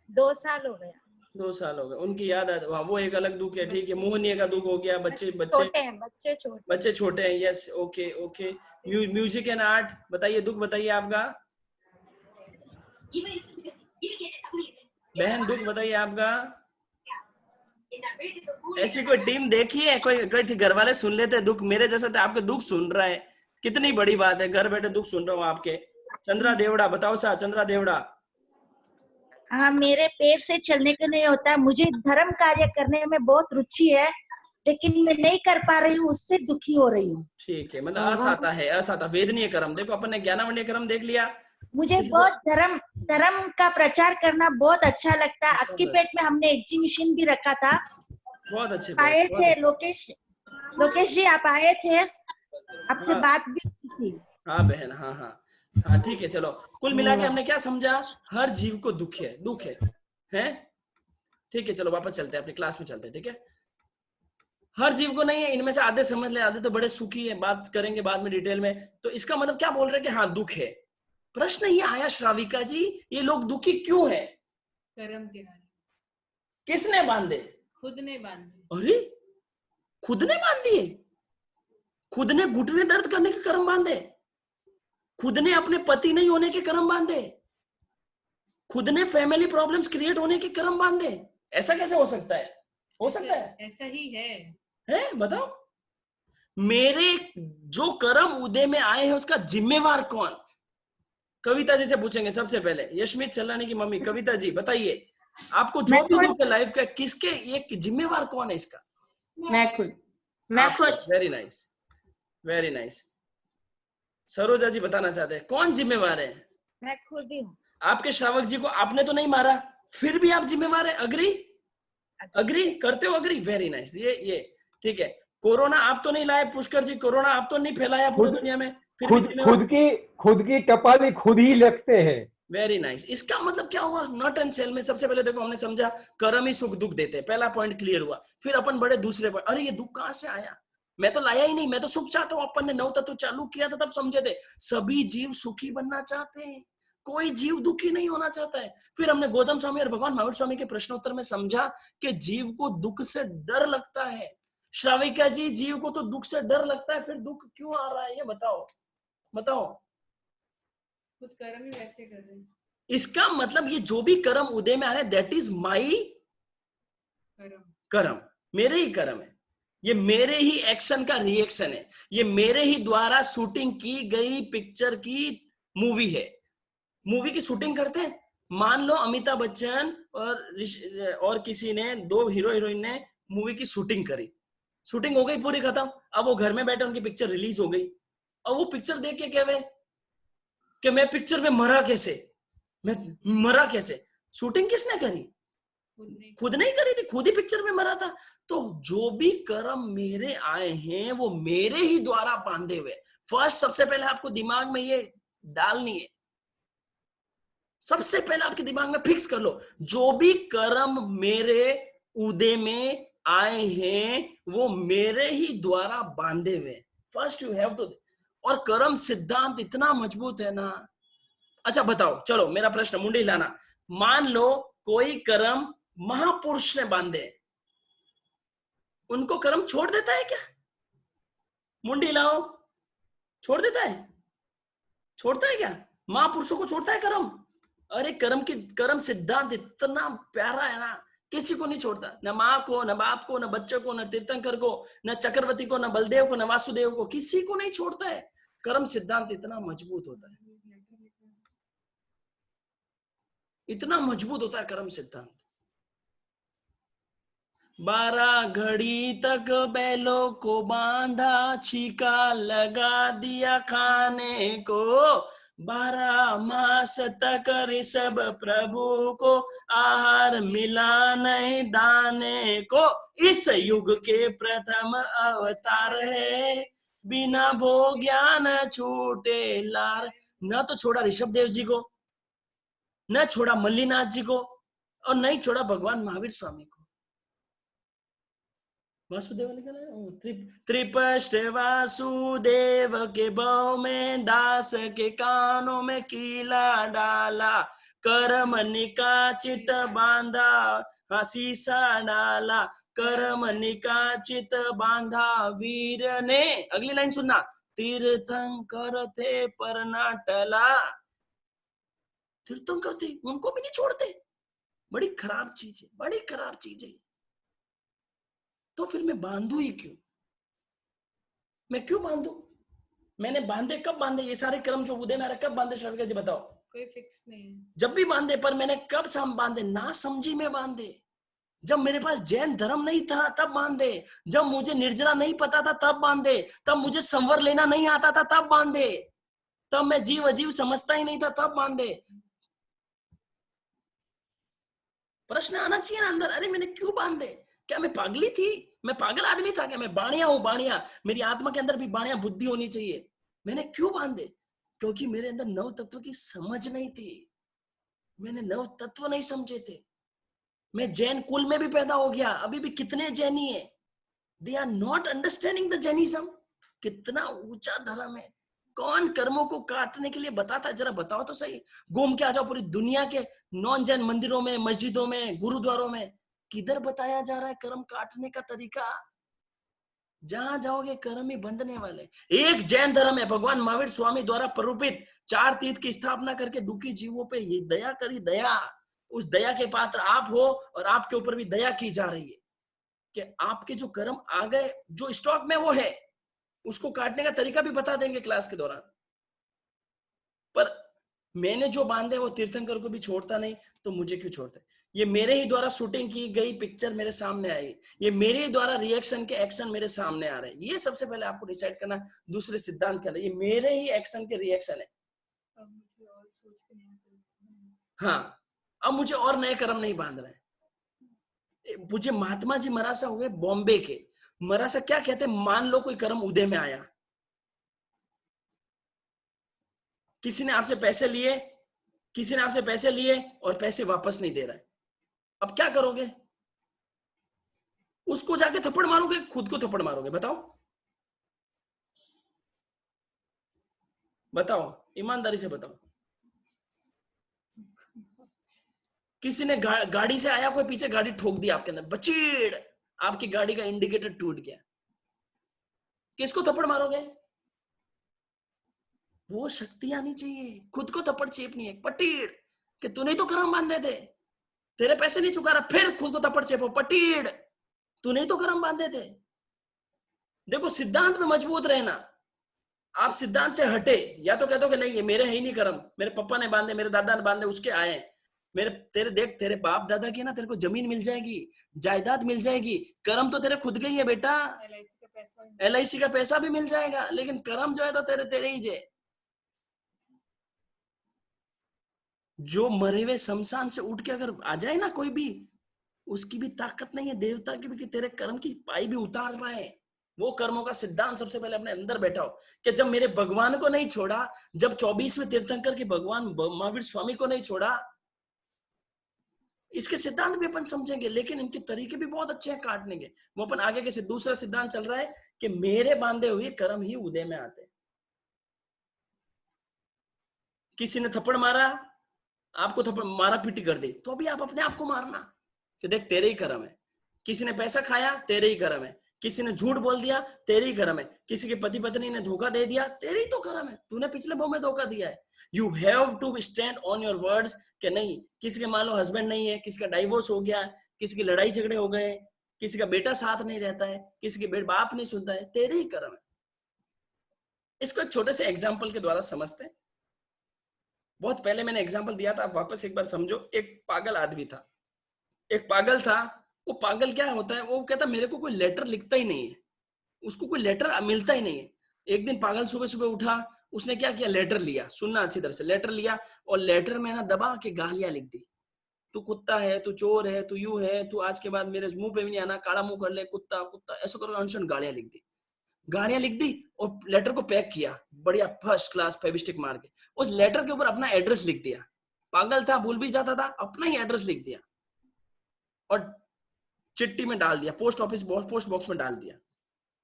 2 साल हो गया। 2 साल हो गए। उनकी याद आ, वो एक अलग दुख है। ठीक है, मोहनीय का दुख हो गया। बच्चे छोटे हैं, बच्चे छोटे हैं। Yes okay. Music and art बताइए, दुख बताइए आपका। बहन दुख बताइए आपका। ऐसी कोई टीम देखी है? कोई घर वाले सुन लेते हैं दुख मेरे जैसा, तो आपके दुख सुन रहा है, कितनी बड़ी बात है। घर बैठे दुख सुन रहा हूँ आपके। चंद्रा देवड़ा बताओ सा। चंद्रा देवड़ा। हाँ, मेरे पैर से चलने को नहीं होता। मुझे धर्म कार्य करने में बहुत रुचि है, लेकिन मैं नहीं कर पा रही हूँ, उससे दुखी हो रही हूँ। ठीक है, मतलब असाता है, असाता वेदनीय कर्म। देखो अपन ने ज्ञानावण्य कर्म देख लिया। मुझे बहुत धर्म का प्रचार करना बहुत अच्छा लगता है। अक्की पेट में हमने एग्जीबिशन भी रखा था। बहुत अच्छे आए थे लोकेश जी, आप आए थे, आपसे बात भी की थी। हाँ बहन, हाँ ठीक है। चलो कुल मिला के हमने क्या समझा? हर जीव को दुख है। ठीक है, चलो वापस चलते हैं, अपनी क्लास में चलते हैं। ठीक है, हर जीव को नहीं है, इनमें से आधे समझ ले, आधे तो बड़े सुखी है। बात करेंगे बाद में डिटेल में। तो इसका मतलब क्या बोल रहे हैं कि हाँ दुख है। प्रश्न ये आया श्राविका जी, ये लोग दुखी क्यों है? कर्म के कारण। किसने बांधे? खुद ने बांधे। अरे खुद ने बांध दिए? खुद ने घुटने दर्द करने के कर्म बांधे, खुद ने अपने पति नहीं होने के कर्म बांधे, खुद ने फैमिली प्रॉब्लम्स क्रिएट होने के कर्म बांधे। ऐसा कैसे हो सकता है? हो सकता है? ऐसा ही है बताओ। मेरे जो कर्म उदय में आए हैं उसका जिम्मेवार कौन? कविता जी से पूछेंगे सबसे पहले। यशमीत चल्लानी की मम्मी कविता जी बताइए, आपको जो भी दुख है लाइफ का, किसके ये जिम्मेवार कौन है इसका? मैं खुद। Very nice, very nice. Saroja ji बताना चाहते हैं कौन जिम्मेवार है? मैं खुद ही हूँ। आपके श्रावक जी को आपने तो नहीं मारा, फिर भी आप जिम्मेवार है। अग्री करते हो? Agree, very nice. ये ठीक है। कोरोना आप तो नहीं लाए पुष्कर जी, कोरोना आप तो नहीं फैलाया पूरी दुनिया में, फिर खुद की टपाली खुद ही लिखते हैं। Very nice. इसका मतलब क्या हुआ? नॉट एंड सेल में सबसे पहले देखो हमने समझा कर्म ही सुख दुख देते हैं, पहला पॉइंट क्लियर हुआ। फिर अपन बड़े दूसरे पॉइंट, अरे ये दुख कहां से आया? मैं तो लाया ही नहीं, मैं तो सुख चाहता हूँ। अपन ने 9 तत्व चालू किया था तब समझे थे सभी जीव सुखी बनना चाहते हैं, कोई जीव दुखी नहीं होना चाहता है। फिर हमने गौतम स्वामी और भगवान महावीर स्वामी के प्रश्नोत्तर में समझा कि जीव को दुख से डर लगता है। श्राविका जी, जीव को तो दुख से डर लगता है, फिर दुख क्यों आ रहा है ये बताओ। खुद कर्म ही वैसे कर रहे हैं। इसका मतलब ये जो भी कर्म उदय में आ रहे हैं दैट इज माई कर्म, मेरे ही कर्म है। ये मेरे ही एक्शन का रिएक्शन है, ये मेरे ही द्वारा शूटिंग की गई पिक्चर की मूवी है। मूवी की शूटिंग करते हैं, मान लो अमिताभ बच्चन और किसी ने, 2 हीरो हीरोइन ने मूवी की शूटिंग करी, शूटिंग हो गई पूरी खत्म। अब वो घर में बैठे, उनकी पिक्चर रिलीज हो गई। अब वो पिक्चर देख के कहे कि मैं पिक्चर में मरा कैसे? शूटिंग किसने करी? खुद नहीं करी थी, खुद ही पिक्चर में मरा था। तो जो भी कर्म मेरे आए हैं वो मेरे ही द्वारा बांधे हुए। फर्स्ट सबसे पहले आपको दिमाग में ये डालनी है, सबसे पहले आपके दिमाग में फिक्स कर लो, जो भी कर्म मेरे उदय में आए हैं वो मेरे ही द्वारा बांधे हुए। First you have to. और कर्म सिद्धांत इतना मजबूत है ना। अच्छा बताओ, चलो मेरा प्रश्न, मुंडी लाना। मान लो कोई कर्म महापुरुष ने बांधे, उनको कर्म छोड़ देता है क्या? मुंडी लाओ, छोड़ देता है? छोड़ता है क्या? महापुरुषों को छोड़ता है कर्म? अरे कर्म सिद्धांत इतना प्यारा है ना, किसी को नहीं छोड़ता। न माँ को, न बाप को, न बच्चे को, न तीर्थंकर को, न चक्रवर्ती को, न बलदेव को, न वासुदेव को, किसी को नहीं छोड़ता है। कर्म सिद्धांत इतना मजबूत होता है, इतना मजबूत होता है कर्म सिद्धांत। 12 घड़ी तक बैलों को बांधा, छीका लगा दिया खाने को, 12 मास तक ऋषभ प्रभु को आहार मिला नहीं दाने को। इस युग के प्रथम अवतार है, बिना भोग ज्ञान छूटे लार। न तो छोड़ा ऋषभ देव जी को, न छोड़ा मल्लीनाथ जी को, और नहीं छोड़ा भगवान महावीर स्वामी को। वासुदेव निकला, त्रिपष्ट वासुदेव के भाव में, दास के कानों में कीला डाला, कर्म निकाचित बांधा शीशा डाला, कर्म निकाचित बांधा वीर ने। अगली लाइन सुनना, तीर्थंकर थे पर ना टला। तीर्थंकर थे, उनको भी नहीं छोड़ते। बड़ी खराब चीज है, बड़ी खराब चीज है। तो फिर मैं बांधू ही क्यों? मैं क्यों बांधू? मैंने बांधे कब बांधे? ये सारे कर्म जो उदय में आ रहे कब बांधे? श्राविका जी बताओ। कोई फिक्स नहीं है। जब भी बांधे, पर मैंने कब शाम बांधे? ना समझी में बांधे। जब मेरे पास जैन धर्म नहीं था तब बांधे, जब मुझे निर्जरा नहीं पता था तब बांधे, तब मुझे संवर लेना नहीं आता था तब बांधे, तब मैं जीव अजीव समझता ही नहीं था तब बांधे। प्रश्न आना चाहिए ना अंदर, अरे मैंने क्यों बांधे? क्या मैं पागली थी? मैं पागल आदमी था क्या? मैं बाणिया हूं, बाणिया। मेरी आत्मा के अंदर भी बाणिया बुद्धि होनी चाहिए। मैंने क्यों बांधे? क्योंकि मेरे अंदर 9 तत्व की समझ नहीं थी, मैंने 9 तत्व नहीं समझे थे। मैं जैन कुल में भी पैदा हो गया, अभी भी कितने जैनी है, they are not understanding the Jainism. कितना ऊंचा धर्म है। कौन कर्मों को काटने के लिए बताता है? जरा बताओ तो सही। घूम के आ जाओ पूरी दुनिया के नॉन जैन मंदिरों में, मस्जिदों में, गुरुद्वारों में, किधर बताया जा रहा है कर्म काटने का तरीका? जहां जाओगे कर्म ही बंधने वाले। एक जैन धर्म है, भगवान महावीर स्वामी द्वारा प्ररूपित 4 तीर्थ की स्थापना करके दुखी जीवों पे ये दया करी, दया। उस दया के पात्र आप हो और आपके ऊपर भी दया की जा रही है कि आपके जो कर्म आ गए, जो स्टॉक में वो है, उसको काटने का तरीका भी बता देंगे क्लास के दौरान। पर मैंने जो बांधे वो तीर्थंकर को भी छोड़ता नहीं, तो मुझे क्यों छोड़ता है? ये मेरे ही द्वारा शूटिंग की गई पिक्चर मेरे सामने आई, ये मेरे ही द्वारा रिएक्शन के एक्शन मेरे सामने आ रहे हैं। ये सबसे पहले आपको डिसाइड करना, दूसरे सिद्धांत क्या है, ये मेरे ही एक्शन के रिएक्शन है। अब मुझे और सोच के नहीं आता। हाँ, अब मुझे और नए कर्म नहीं बांध रहे हैं। मुझे महात्मा जी मरासा हुए बॉम्बे के, मरासा क्या कहते हैं, मान लो कोई कर्म उदय में आया, किसी ने आपसे पैसे लिए, किसी ने आपसे पैसे लिए और पैसे वापस नहीं दे रहा है, अब क्या करोगे? उसको जाके थप्पड़ मारोगे, खुद को थप्पड़ मारोगे? बताओ बताओ, ईमानदारी से बताओ। किसी ने गाड़ी से आया, कोई पीछे गाड़ी ठोक दी आपके अंदर, बचीड़, आपकी गाड़ी का इंडिकेटर टूट गया, किसको थप्पड़ मारोगे? वो शक्ति आनी चाहिए, खुद को थप्पड़ चेपनी है, पटीड़, कि तूने तो कर्म बांधे थे, तेरे पैसे नहीं चुका रहा, फिर खुद को थप्पड़ चेपो, पटीड़, तूने तो कर्म बांधे थे। देखो, सिद्धांत में मजबूत रहना। आप सिद्धांत से हटे, या तो कह दो कि नहीं ये मेरे है ही नहीं कर्म, मेरे पापा ने बांधे, मेरे दादा ने बांधे, उसके आए। मेरे तेरे देख, तेरे बाप दादा की ना, तेरे को जमीन मिल जाएगी, जायदाद मिल जाएगी, कर्म तो तेरे खुद के ही है बेटा। LIC का पैसा भी मिल जाएगा, लेकिन कर्म जो है तो तेरे ही जे। जो मरे हुए शमशान से उठ के अगर आ जाए ना कोई भी, उसकी भी ताकत नहीं है देवता की भी कि तेरे कर्म की पाई भी उतार पाए। वो कर्मों का सिद्धांत सबसे पहले अपने अंदर बैठा हो कि जब मेरे भगवान को नहीं छोड़ा, जब 24वें तीर्थंकर के भगवान महावीर स्वामी को नहीं छोड़ा, इसके सिद्धांत भी अपन समझेंगे, लेकिन इनके तरीके भी बहुत अच्छे हैं काटने के। वो अपन आगे के दूसरा सिद्धांत चल रहा है कि मेरे बांधे हुए कर्म ही उदय में आते। किसी ने थप्पड़ मारा, आपको थप्पड़ मारा पीटी कर दी, तो अभी आप अपने आप को मारना कि देख तेरे ही कर्म है। किसी ने पैसा खाया, तेरे ही कर्म है। किसी ने झूठ बोल दिया, तेरे ही कर्म है। किसी के पति पत्नी ने धोखा दे दिया, तेरे ही तो कर्म है, तूने पिछले भाव में धोखा दिया है। You have to stand on your words कि नहीं, किसी के मान लो हस्बैंड नहीं है, किसी का डाइवोर्स हो गया, किसी की लड़ाई झगड़े हो गए, किसी का बेटा साथ नहीं रहता है, किसी के बाप नहीं सुनता है, तेरे ही कर्म है। इसको एक छोटे से एग्जाम्पल के द्वारा समझते हैं। बहुत पहले मैंने एग्जाम्पल दिया था, आप वापस एक बार समझो। एक पागल आदमी था, एक पागल था। वो पागल क्या होता है, वो कहता मेरे को कोई लेटर लिखता ही नहीं है, उसको कोई लेटर मिलता ही नहीं है। एक दिन पागल सुबह सुबह उठा, उसने क्या किया, लेटर लिया, सुनना अच्छी तरह से, लेटर लिया और लेटर में ना दबा के गालियां लिख दी। तू कुत्ता है, तू चोर है, तू यूं है, तू आज के बाद मेरे मुंह पे भी नहीं आना, काला मुंह कर ले, कुत्ता कुत्ता, ऐसा करो, अनशन गालियां लिख दी। गालियां लिख दी और लेटर को पैक किया बढ़िया फर्स्ट क्लास फेविस्टिक मार के। उस लेटर के ऊपर अपना एड्रेस लिख दिया। पागल था, भूल भी जाता था, अपना ही एड्रेस लिख दिया और चिट्ठी में डाल दिया, पोस्ट बॉक्स में डाल दिया।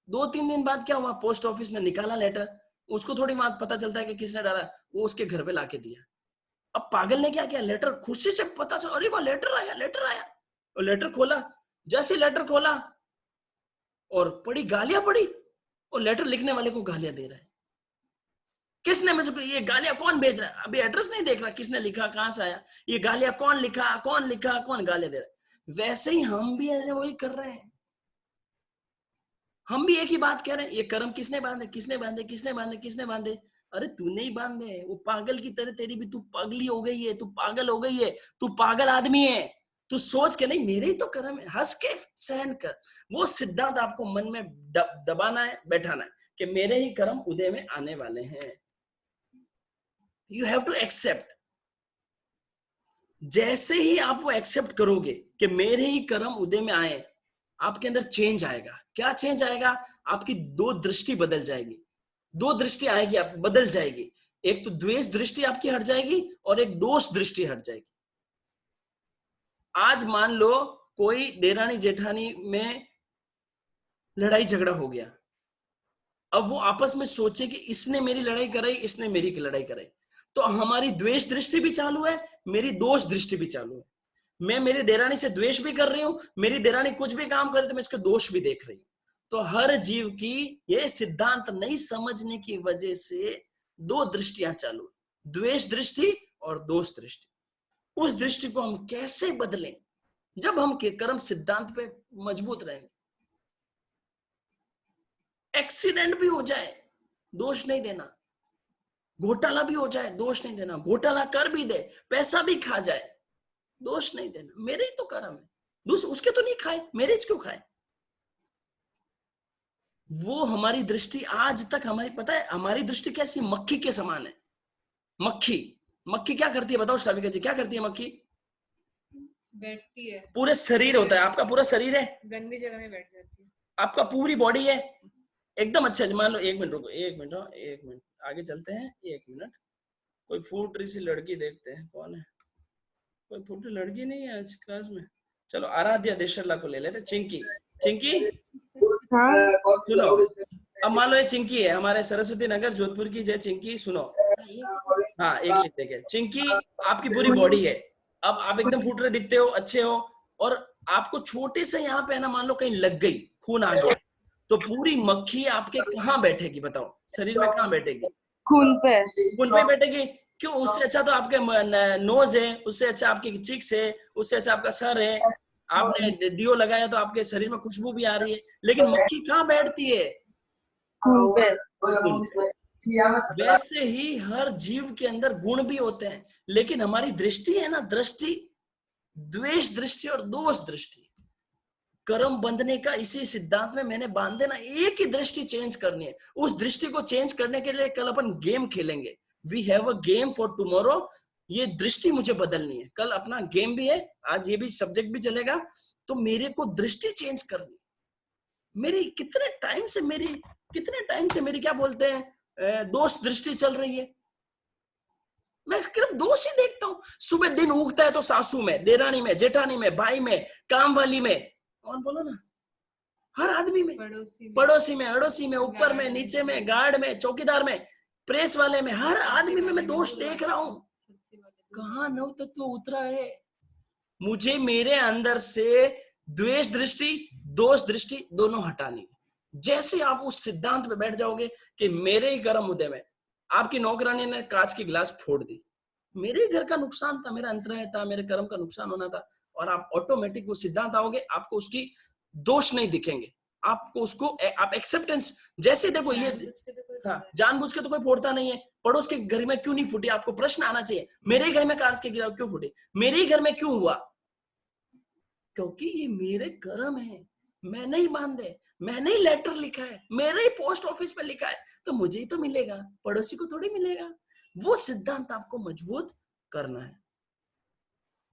2-3 दिन बाद क्या हुआ, पोस्ट ऑफिस ने निकाला लेटर, उसको थोड़ी बात पता चलता है कि किसने डाला, वो उसके घर पे लाके दिया। अब पागल ने क्या किया, लेटर खुशी से पता चला, अरे वाह लेटर आया, लेटर आया, और लेटर खोला। जैसे लेटर खोला और पढ़ी, गालियां पढ़ी, और लेटर लिखने वाले को गालियां दे रहा है। किसने मुझको ये गालियां कौन भेज रहा है, अभी एड्रेस नहीं देख रहा, किसने लिखा, कहां से आया, ये गालियां कौन लिखा, कौन गालियां दे रहा है। वैसे ही हम भी ऐसे वही कर रहे हैं। हम भी एक ही बात कह रहे हैं, ये कर्म किसने बांधे, किसने बांधे, किसने बांधे, किसने बांधे, अरे तूने ही बांधे। वो पागल की तरह तेरी भी, तू पागली हो गई है, तू पागल हो गई है, तू पागल आदमी है। तू सोच के नहीं, मेरे ही तो कर्म है, हंस के सहन कर। वो सिद्धांत आपको मन में दबाना है, बैठाना है कि मेरे ही कर्म उदय में आने वाले हैं। You have to accept. जैसे ही आप वो एक्सेप्ट करोगे कि मेरे ही कर्म उदय में आए, आपके अंदर चेंज आएगा। क्या चेंज आएगा, आपकी 2 दृष्टि बदल जाएगी, 2 दृष्टि आएगी, आप बदल जाएगी। एक तो द्वेष दृष्टि आपकी हट जाएगी और एक दोष दृष्टि हट जाएगी। आज मान लो कोई देरानी जेठानी में लड़ाई झगड़ा हो गया, अब वो आपस में सोचे कि इसने मेरी लड़ाई कराई, इसने मेरी लड़ाई कराई, तो हमारी द्वेष दृष्टि भी चालू है, मेरी दोष दृष्टि भी चालू है। मैं मेरी देरानी से द्वेष भी कर रही हूं, मेरी देरानी कुछ भी काम करे तो मैं इसके दोष भी देख रही हूं। तो हर जीव की ये सिद्धांत नहीं समझने की वजह से दो दृष्टियां चालू, द्वेष दृष्टि और दोष दृष्टि। उस दृष्टि को हम कैसे बदलें? जब हम के कर्म सिद्धांत पे मजबूत रहेंगे। एक्सीडेंट भी हो जाए दोष नहीं देना, घोटाला भी हो जाए दोष नहीं देना, घोटाला कर भी दे, पैसा भी खा जाए, दोष नहीं देना, मेरे ही तो कर्म है, दूसरे उसके तो नहीं खाए, मेरे क्यों खाए? वो हमारी दृष्टि आज तक हमारी, पता है हमारी दृष्टि कैसी, मक्खी के समान है। मक्खी क्या करती है बताओ श्राविका जी, क्या करती है मक्खी? बैठती है, पूरे शरीर होता है, आपका पूरा शरीर है, गंदी जगह में बैठ जाती है, आपका पूरी बॉडी है एकदम। अच्छा मान लो, एक मिनट रुको, एक मिनट आगे चलते हैं, एक मिनट। कोई फूटरी सी लड़की देखते हैं, कौन है? कोई फूटरी लड़की नहीं है आज क्लास में? चलो आराध्या देशरला को ले लेते। चिंकी सुनो, अब मान लो ये चिंकी है, हमारे सरस्वती नगर जोधपुर की जय चिंकी, सुनो। हाँ एक लिख देंगे। चिंकी आपकी पूरी बॉडी है, अब आप एकदम फूटरे दिखते हो, अच्छे हो, और आपको छोटे से यहाँ पे ना मान लो कहीं लग गई, खून आ गया, तो पूरी मक्खी आपके कहाँ बैठेगी बताओ? शरीर में कहाँ बैठेगी? खून पे बैठेगी। क्यों? उससे अच्छा तो आपके नोज है, उससे अच्छा आपकी चिक्स है, उससे अच्छा आपका सर है, आपने डियो लगाया तो आपके शरीर में खुशबू भी आ रही है, लेकिन मक्खी कहाँ बैठती है? खून पे। वैसे ही हर जीव के अंदर गुण भी होते हैं, लेकिन हमारी दृष्टि है ना, दृष्टि, द्वेष दृष्टि और दोष दृष्टि। कर्म बंधने का इसी सिद्धांत में मैंने बांध देना, एक ही दृष्टि चेंज करनी है। उस दृष्टि को चेंज करने के लिए कल अपन गेम खेलेंगे। We have a game for tomorrow. ये दृष्टि मुझे बदलनी है, कल अपना गेम भी है, आज ये भी सब्जेक्ट भी चलेगा। तो मेरे को दृष्टि चेंज करनी। मेरी कितने टाइम से मेरी क्या बोलते हैं, दोष दृष्टि चल रही है। मैं सिर्फ दोष ही देखता हूँ। सुबह दिन उगता है तो सासू में, देरानी में, जेठानी में, भाई में, काम वाली में, और बोलो ना, हर आदमी में, पड़ोसी में, अड़ोसी में, ऊपर में, नीचे में, गार्ड में, चौकीदार में, प्रेस वाले में, हर आदमी में मैं दोष देख रहा हूं। कहाँ नव तत्व उतरा है? मुझे मेरे अंदर से द्वेष दृष्टि, दोष दृष्टि दोनों हटानी। जैसे आप उस सिद्धांत पे बैठ जाओगे कि मेरे ही कर्म उदय में, आपकी नौकरानी ने कांच की गिलास फोड़ दी, मेरे ही घर का नुकसान था, मेरा अंतराय था, मेरे कर्म का नुकसान होना था, और आप ऑटोमेटिक वो सिद्धांत आओगे, आपको उसकी दोष नहीं दिखेंगे, आपको उसको आप एक्सेप्टेंस। जैसे देखो ये, हाँ, जानबूझ के तो कोई फोड़ता नहीं है। पड़ोस के घर में क्यों नहीं फूटी? आपको प्रश्न आना चाहिए, मेरे घर में कांच के गिलास क्यों फूटे, मेरे ही घर में क्यों हुआ? क्योंकि ये मेरे कर्म है, मैंने ही बांधे, मैंने ही लेटर लिखा है, मेरे ही पोस्ट ऑफिस पे लिखा है, तो मुझे ही तो मिलेगा, पड़ोसी को थोड़ी मिलेगा। वो सिद्धांत आपको मजबूत करना है।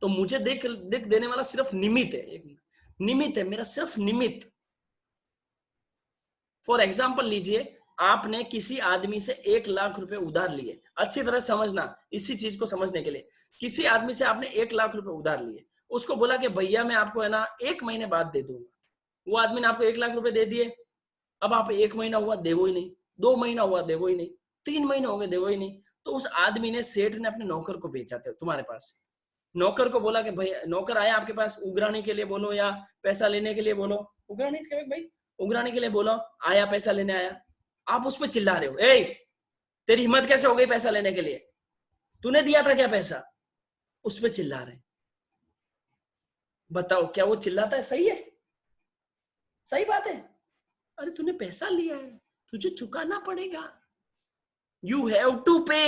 तो मुझे देख देने वाला सिर्फ निमित्त है, एक निमित्त है मेरा, सिर्फ निमित्त। फॉर एग्जाम्पल लीजिए, आपने किसी आदमी से 1 लाख रुपए उधार लिए। अच्छी तरह समझना, इसी चीज को समझने के लिए, किसी आदमी से आपने 1 लाख रुपए उधार लिए, उसको बोला कि भैया मैं आपको है ना 1 महीने बाद दे दूंगा। वो आदमी ने आपको 1 लाख रुपए दे दिए। अब आप 1 महीना हुआ देवो ही नहीं, 2 महीना हुआ देवो ही नहीं, 3 महीने हो गए देवो ही नहीं। तो उस आदमी ने, सेठ ने अपने नौकर को भेजा था तुम्हारे पास, नौकर को बोला कि भाई, नौकर आया आपके पास उगराने के लिए बोलो या पैसा लेने के लिए बोलो, उगराने भाई उगराने के लिए बोलो, आया पैसा लेने आया, आप उस पर चिल्ला रहे हो, ए तेरी हिम्मत कैसे हो गई पैसा लेने के लिए, तूने दिया था क्या पैसा? उस पर चिल्ला रहे। बताओ क्या वो चिल्लाता है सही है? सही बात है? अरे तूने पैसा लिया है, तुझे चुकाना पड़ेगा, यू हैव टू पे।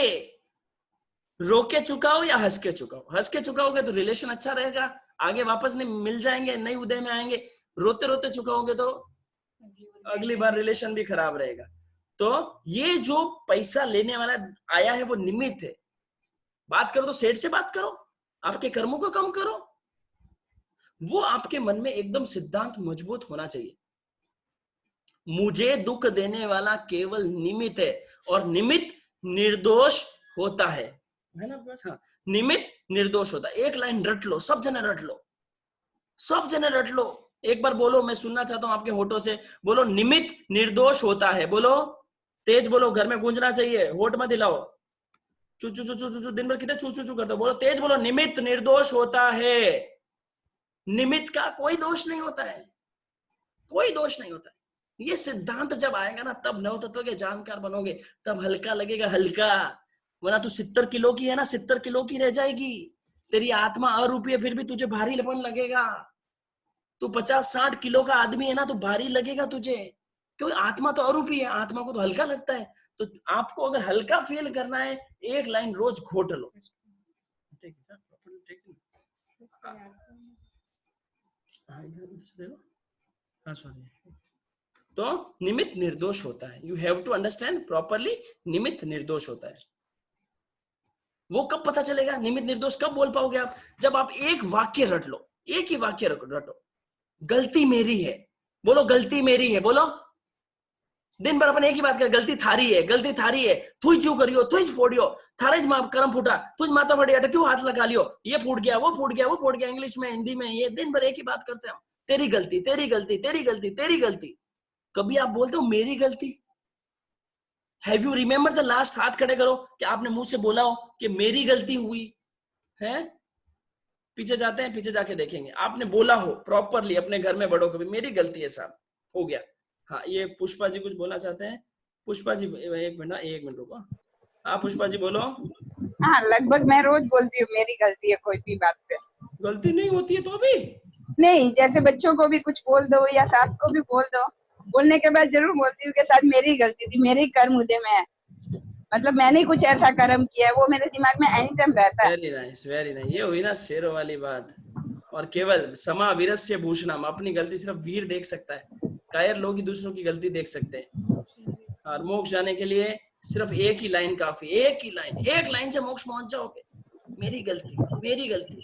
रो के चुकाओ या हंस के चुकाओ। हंस के चुकाओगे तो रिलेशन अच्छा रहेगा, आगे वापस नहीं मिल जाएंगे, नई उदय में आएंगे। रोते रोते चुकाओगे तो अगली बार रिलेशन भी खराब रहेगा। तो ये जो पैसा लेने वाला आया है वो निमित्त है। बात करो तो सेठ से बात करो, आपके कर्मों को कम करो। वो आपके मन में एकदम सिद्धांत मजबूत होना चाहिए। मुझे दुख देने वाला केवल निमित्त है, और निमित्त निर्दोष होता है ना बस? हाँ, निमित्त निर्दोष होता है। एक लाइन रट लो, सब जने रट लो, सब जने रट लो। एक बार बोलो, मैं सुनना चाहता हूं आपके होठों से, बोलो निमित्त निर्दोष होता है। बोलो, तेज बोलो, घर में गूंजना चाहिए, होठ मत हिलाओ। चू चू चू चू चू दिन भर कितने चू चू चू करते हो? बोलो, तेज बोलो, निमित्त निर्दोष होता है। निमित्त का कोई दोष नहीं होता है, कोई दोष नहीं होता है। ये सिद्धांत जब आएगा ना तब नव तत्व के जानकार बनोगे, तब हल्का लगेगा, हल्का। वरना तू 70 किलो की है ना, 70 किलो की रह जाएगी। तेरी आत्मा अरूपी है फिर भी तुझे भारीपन लगेगा। तू 50-60 किलो का आदमी है ना तो भारी लगेगा तुझे, क्योंकि आत्मा तो अरूपी है, आत्मा को तो हल्का लगता है। तो आपको अगर हल्का फील करना है, एक लाइन रोज घोट लो। हाँ सॉरी। तो निमित्त निर्दोष होता है। You have to understand properly, निमित्त निर्दोष होता है। वो कब पता चलेगा निमित्त निर्दोष, कब बोल पाओगे आप? जब आप एक वाक्य रट लो, एक ही वाक्य रटो, गलती मेरी है, बोलो गलती मेरी है, बोलो। दिन भर अपन एक ही बात कर, गलती थारी है, गलती थारी है, तुझ क्यों करियो, तुझ फोड़ियो, थारे करम फूटा, तुझ माता बड़ी अटक क्यों हाथ लगा लियो, ये फूट गया, वो फूट गया, वो फूट गया, इंग्लिश में, हिंदी में, ये दिन भर एक ही बात करते हैं हम। तेरी गलती, तेरी गलती, तेरी गलती, तेरी गलती। कभी आप बोलते हो मेरी गलती? Have you remember the last? हाथ खड़े करो कि आपने मुंह से बोला हो कि मेरी गलती हुई है। पीछे जाते हैं, पीछे जाके देखेंगे आपने बोला हो प्रॉपरली अपने घर में बड़ों को भी, मेरी गलती है साहब, हो गया। हाँ, ये पुष्पा जी कुछ बोलना चाहते हैं। पुष्पा जी एक मिनट रुको। हाँ पुष्पा जी बोलो। हाँ, लगभग मैं रोज बोलती हूँ मेरी गलती है, कोई भी बात पे। गलती नहीं होती है तो भी नहीं, जैसे बच्चों को भी कुछ बोल दो या सास को भी बोल दो, बोलने के बाद जरूर बोलती हूँ कि साथ मेरी गलती थी, मेरी कर्म उदय में, मतलब मैंने कुछ ऐसा कर्म किया है, वो मेरे दिमाग में एनी टाइम रहता है। Very nice, very nice. ये हुई ना शेरों वाली बात। और केवल समा वीरस्य भूषणम, अपनी गलती सिर्फ वीर देख सकता है, कायर लोग ही दूसरों की गलती देख सकते हैं। और मोक्ष जाने के लिए सिर्फ एक ही लाइन काफी, एक ही लाइन, एक लाइन से मोक्ष पहुंच जाओगे। मेरी गलती, मेरी गलती,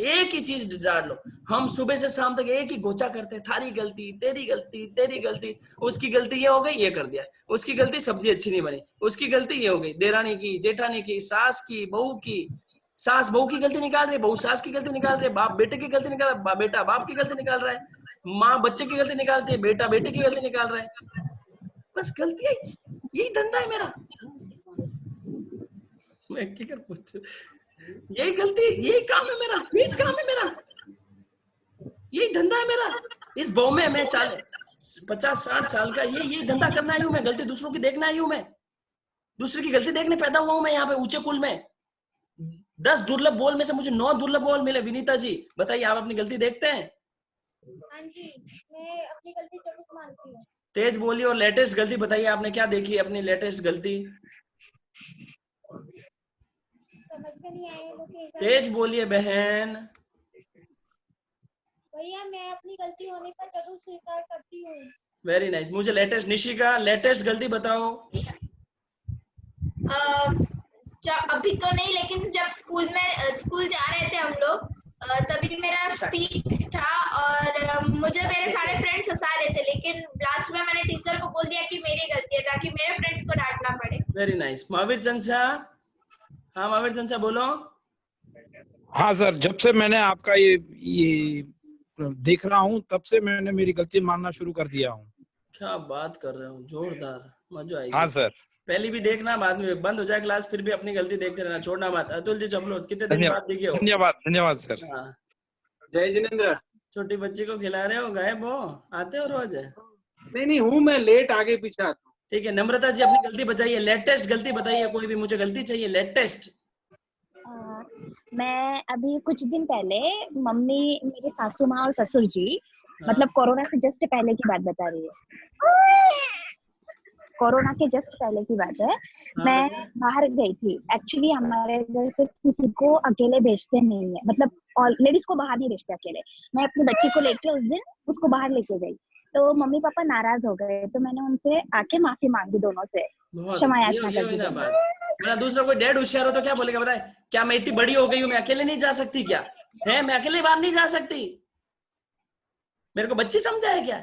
एक ही चीज डाल लो। हम सुबह से शाम तक एक ही गोचा करते हैं, थारी गलती, तेरी गलती, तेरी गलती। उसकी गलती ये हो गई, ये कर दिया, उसकी गलती सब्जी अच्छी नहीं बनी, उसकी गलती ये हो गई, देरानी की, जेठानी की, सास की, बहू की। सास बहू की गलती निकाल रही है, बहू सास की गलती निकाल रही है, बाप बेटे की गलती निकाल रहा है, बेटा बाप की गलती निकाल रहा है, माँ बच्चे की गलती निकालती है, बेटा बेटे की गलती निकाल रहा है। बस गलती है, यही धंधा है मेरा। मैं क्या कर पूछ, यही गलती, यही काम है मेरा, यही काम है मेरा, यही धंधा है मेरा। इस बहू में मैं 50-60 साल का यही धंधा करना आई हूं मैं, गलती दूसरों की देखना आई हूं मैं, दूसरे की गलती देखने पैदा हुआ हूं मैं यहाँ पे ऊंचे कुल में। 10 दुर्लभ बोल में से मुझे 9 दुर्लभ बोल मिले। विनीता जी बताइए, आप अपनी गलती देखते हैं? हाँ जी, मैं अपनी गलती जरूर मानती हूँ। तेज बोलिए। और लेटेस्ट गलती बताइए, आपने क्या देखी है अपनी लेटेस्ट गलती? समझ में नहीं आया मुझे। तेज बोलिए बहन। भैया मैं अपनी गलती होने पर जरूर स्वीकार करती हूँ। Very nice. मुझे लेटेस्ट, निशिका लेटेस्ट गलती बताओ। अभी तो नहीं, लेकिन जब स्कूल जा रहे थे हम लोग, तभी मेरा स्पीच था और मुझे मेरे सारे फ्रेंड्स हंसा रहे थे, लेकिन लास्ट में मैंने टीचर को बोल दिया कि मेरी गलती है, ताकि मेरे फ्रेंड्स को डांटना पड़े। Very nice. महावीर चंचा। हाँ महावीर चंचा बोलो। हाँ सर, जब से मैंने आपका ये देख रहा हूँ तब से मैंने मेरी गलती मानना शुरू कर दिया हूँ। क्या बात कर रहे हो, जोरदार, मजा आएगी। हाँ सर। पहली भी देखना, बाद में बंद हो जाए क्लास फिर भी अपनी गलती देखते रहना, छोड़ना मत। अतुल जी चपलोत, कितने दिन बाद दिखे हो? धन्यवाद, धन्यवाद सर। हाँ। जय जिनेंद्र। छोटी बच्ची को खिला रहे हो, गायब हो, आते हो रोज? नहीं हूँ मैं, लेट आगे पीछे आता हूँ। ठीक है। नम्रता जी अपनी गलती बताइए, लेटेस्ट गलती बताइए, कोई भी, मुझे गलती चाहिए लेटेस्ट। मैं अभी कुछ दिन पहले मम्मी, मेरी सासू माँ और ससुर जी, मतलब कोरोना से जस्ट पहले की बात बता रही है, कोरोना के जस्ट पहले की बात है। मैं बाहर गई थी। एक्चुअली हमारे घर से किसी को अकेले भेजते नहीं है, मतलब लेडीज को बाहर नहीं भेजते अकेले। मैं अपनी बच्ची को लेके उस दिन उसको बाहर लेके गई, तो मम्मी पापा नाराज हो गए, तो मैंने उनसे आके माफी मांगी, दोनों से क्षमा याचना कर दी। दूसरा कोई डैड होशियार हो तो क्या बोलेगा बताए, क्या मैं इतनी बड़ी हो गई हूँ, मैं अकेले नहीं जा सकती क्या? है, मैं अकेले बाहर नहीं जा सकती? मेरे को बच्ची समझा है क्या?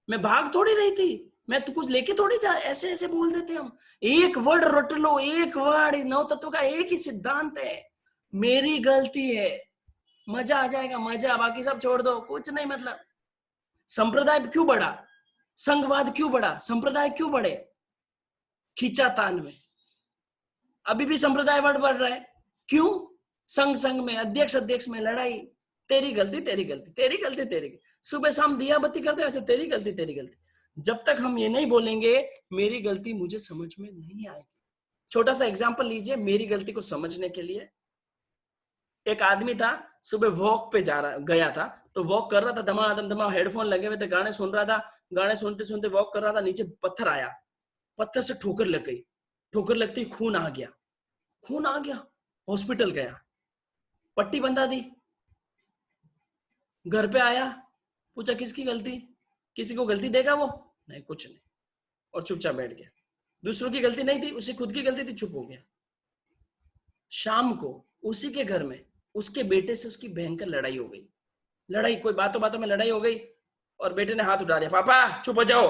मैं भाग थोड़ी रही थी, मैं तो कुछ लेके थोड़ी जा, ऐसे ऐसे बोल देते हम। एक वर्ड रट लो, एक वर्ड, नव तत्व का एक ही सिद्धांत है, मेरी गलती है, मजा आ जाएगा, मजा। बाकी सब छोड़ दो, कुछ नहीं। मतलब संप्रदाय क्यों बढ़ा, संघवाद क्यों बढ़ा, संप्रदाय क्यों बढ़े? खींचातान में अभी भी संप्रदाय बढ़ रहा है। क्यों? संघ में, अध्यक्ष में लड़ाई, तेरी गलती, तेरी गलती, तेरी गलती, तेरी गलती। सुबह शाम दिया बत्ती करते वैसे तेरी गलती, तेरी गलती। जब तक हम ये नहीं बोलेंगे मेरी गलती मुझे समझ में नहीं आएगी। छोटा सा एग्जांपल लीजिए मेरी गलती को समझने के लिए। एक आदमी था, सुबह वॉक पे गया था, तो वॉक कर रहा था, धमा हेडफोन लगे हुए थे, गाने सुन रहा था, गाने सुनते सुनते वॉक कर रहा था, नीचे पत्थर आया, पत्थर से ठोकर लग गई, ठोकर लगती खून आ गया, खून आ गया, हॉस्पिटल गया, पट्टी बंधा दी, घर पे आया, पूछा किसकी गलती, किसी को गलती देगा वो? नहीं, कुछ नहीं, और चुपचाप बैठ गया। दूसरों की गलती नहीं थी, उसी खुद की गलती थी, चुप हो गया। शाम को उसी के घर में उसके बेटे से उसकी भयंकर लड़ाई हो गई, लड़ाई, कोई बातों बातों में लड़ाई हो गई, और बेटे ने हाथ उठा दिया, पापा चुप हो जाओ,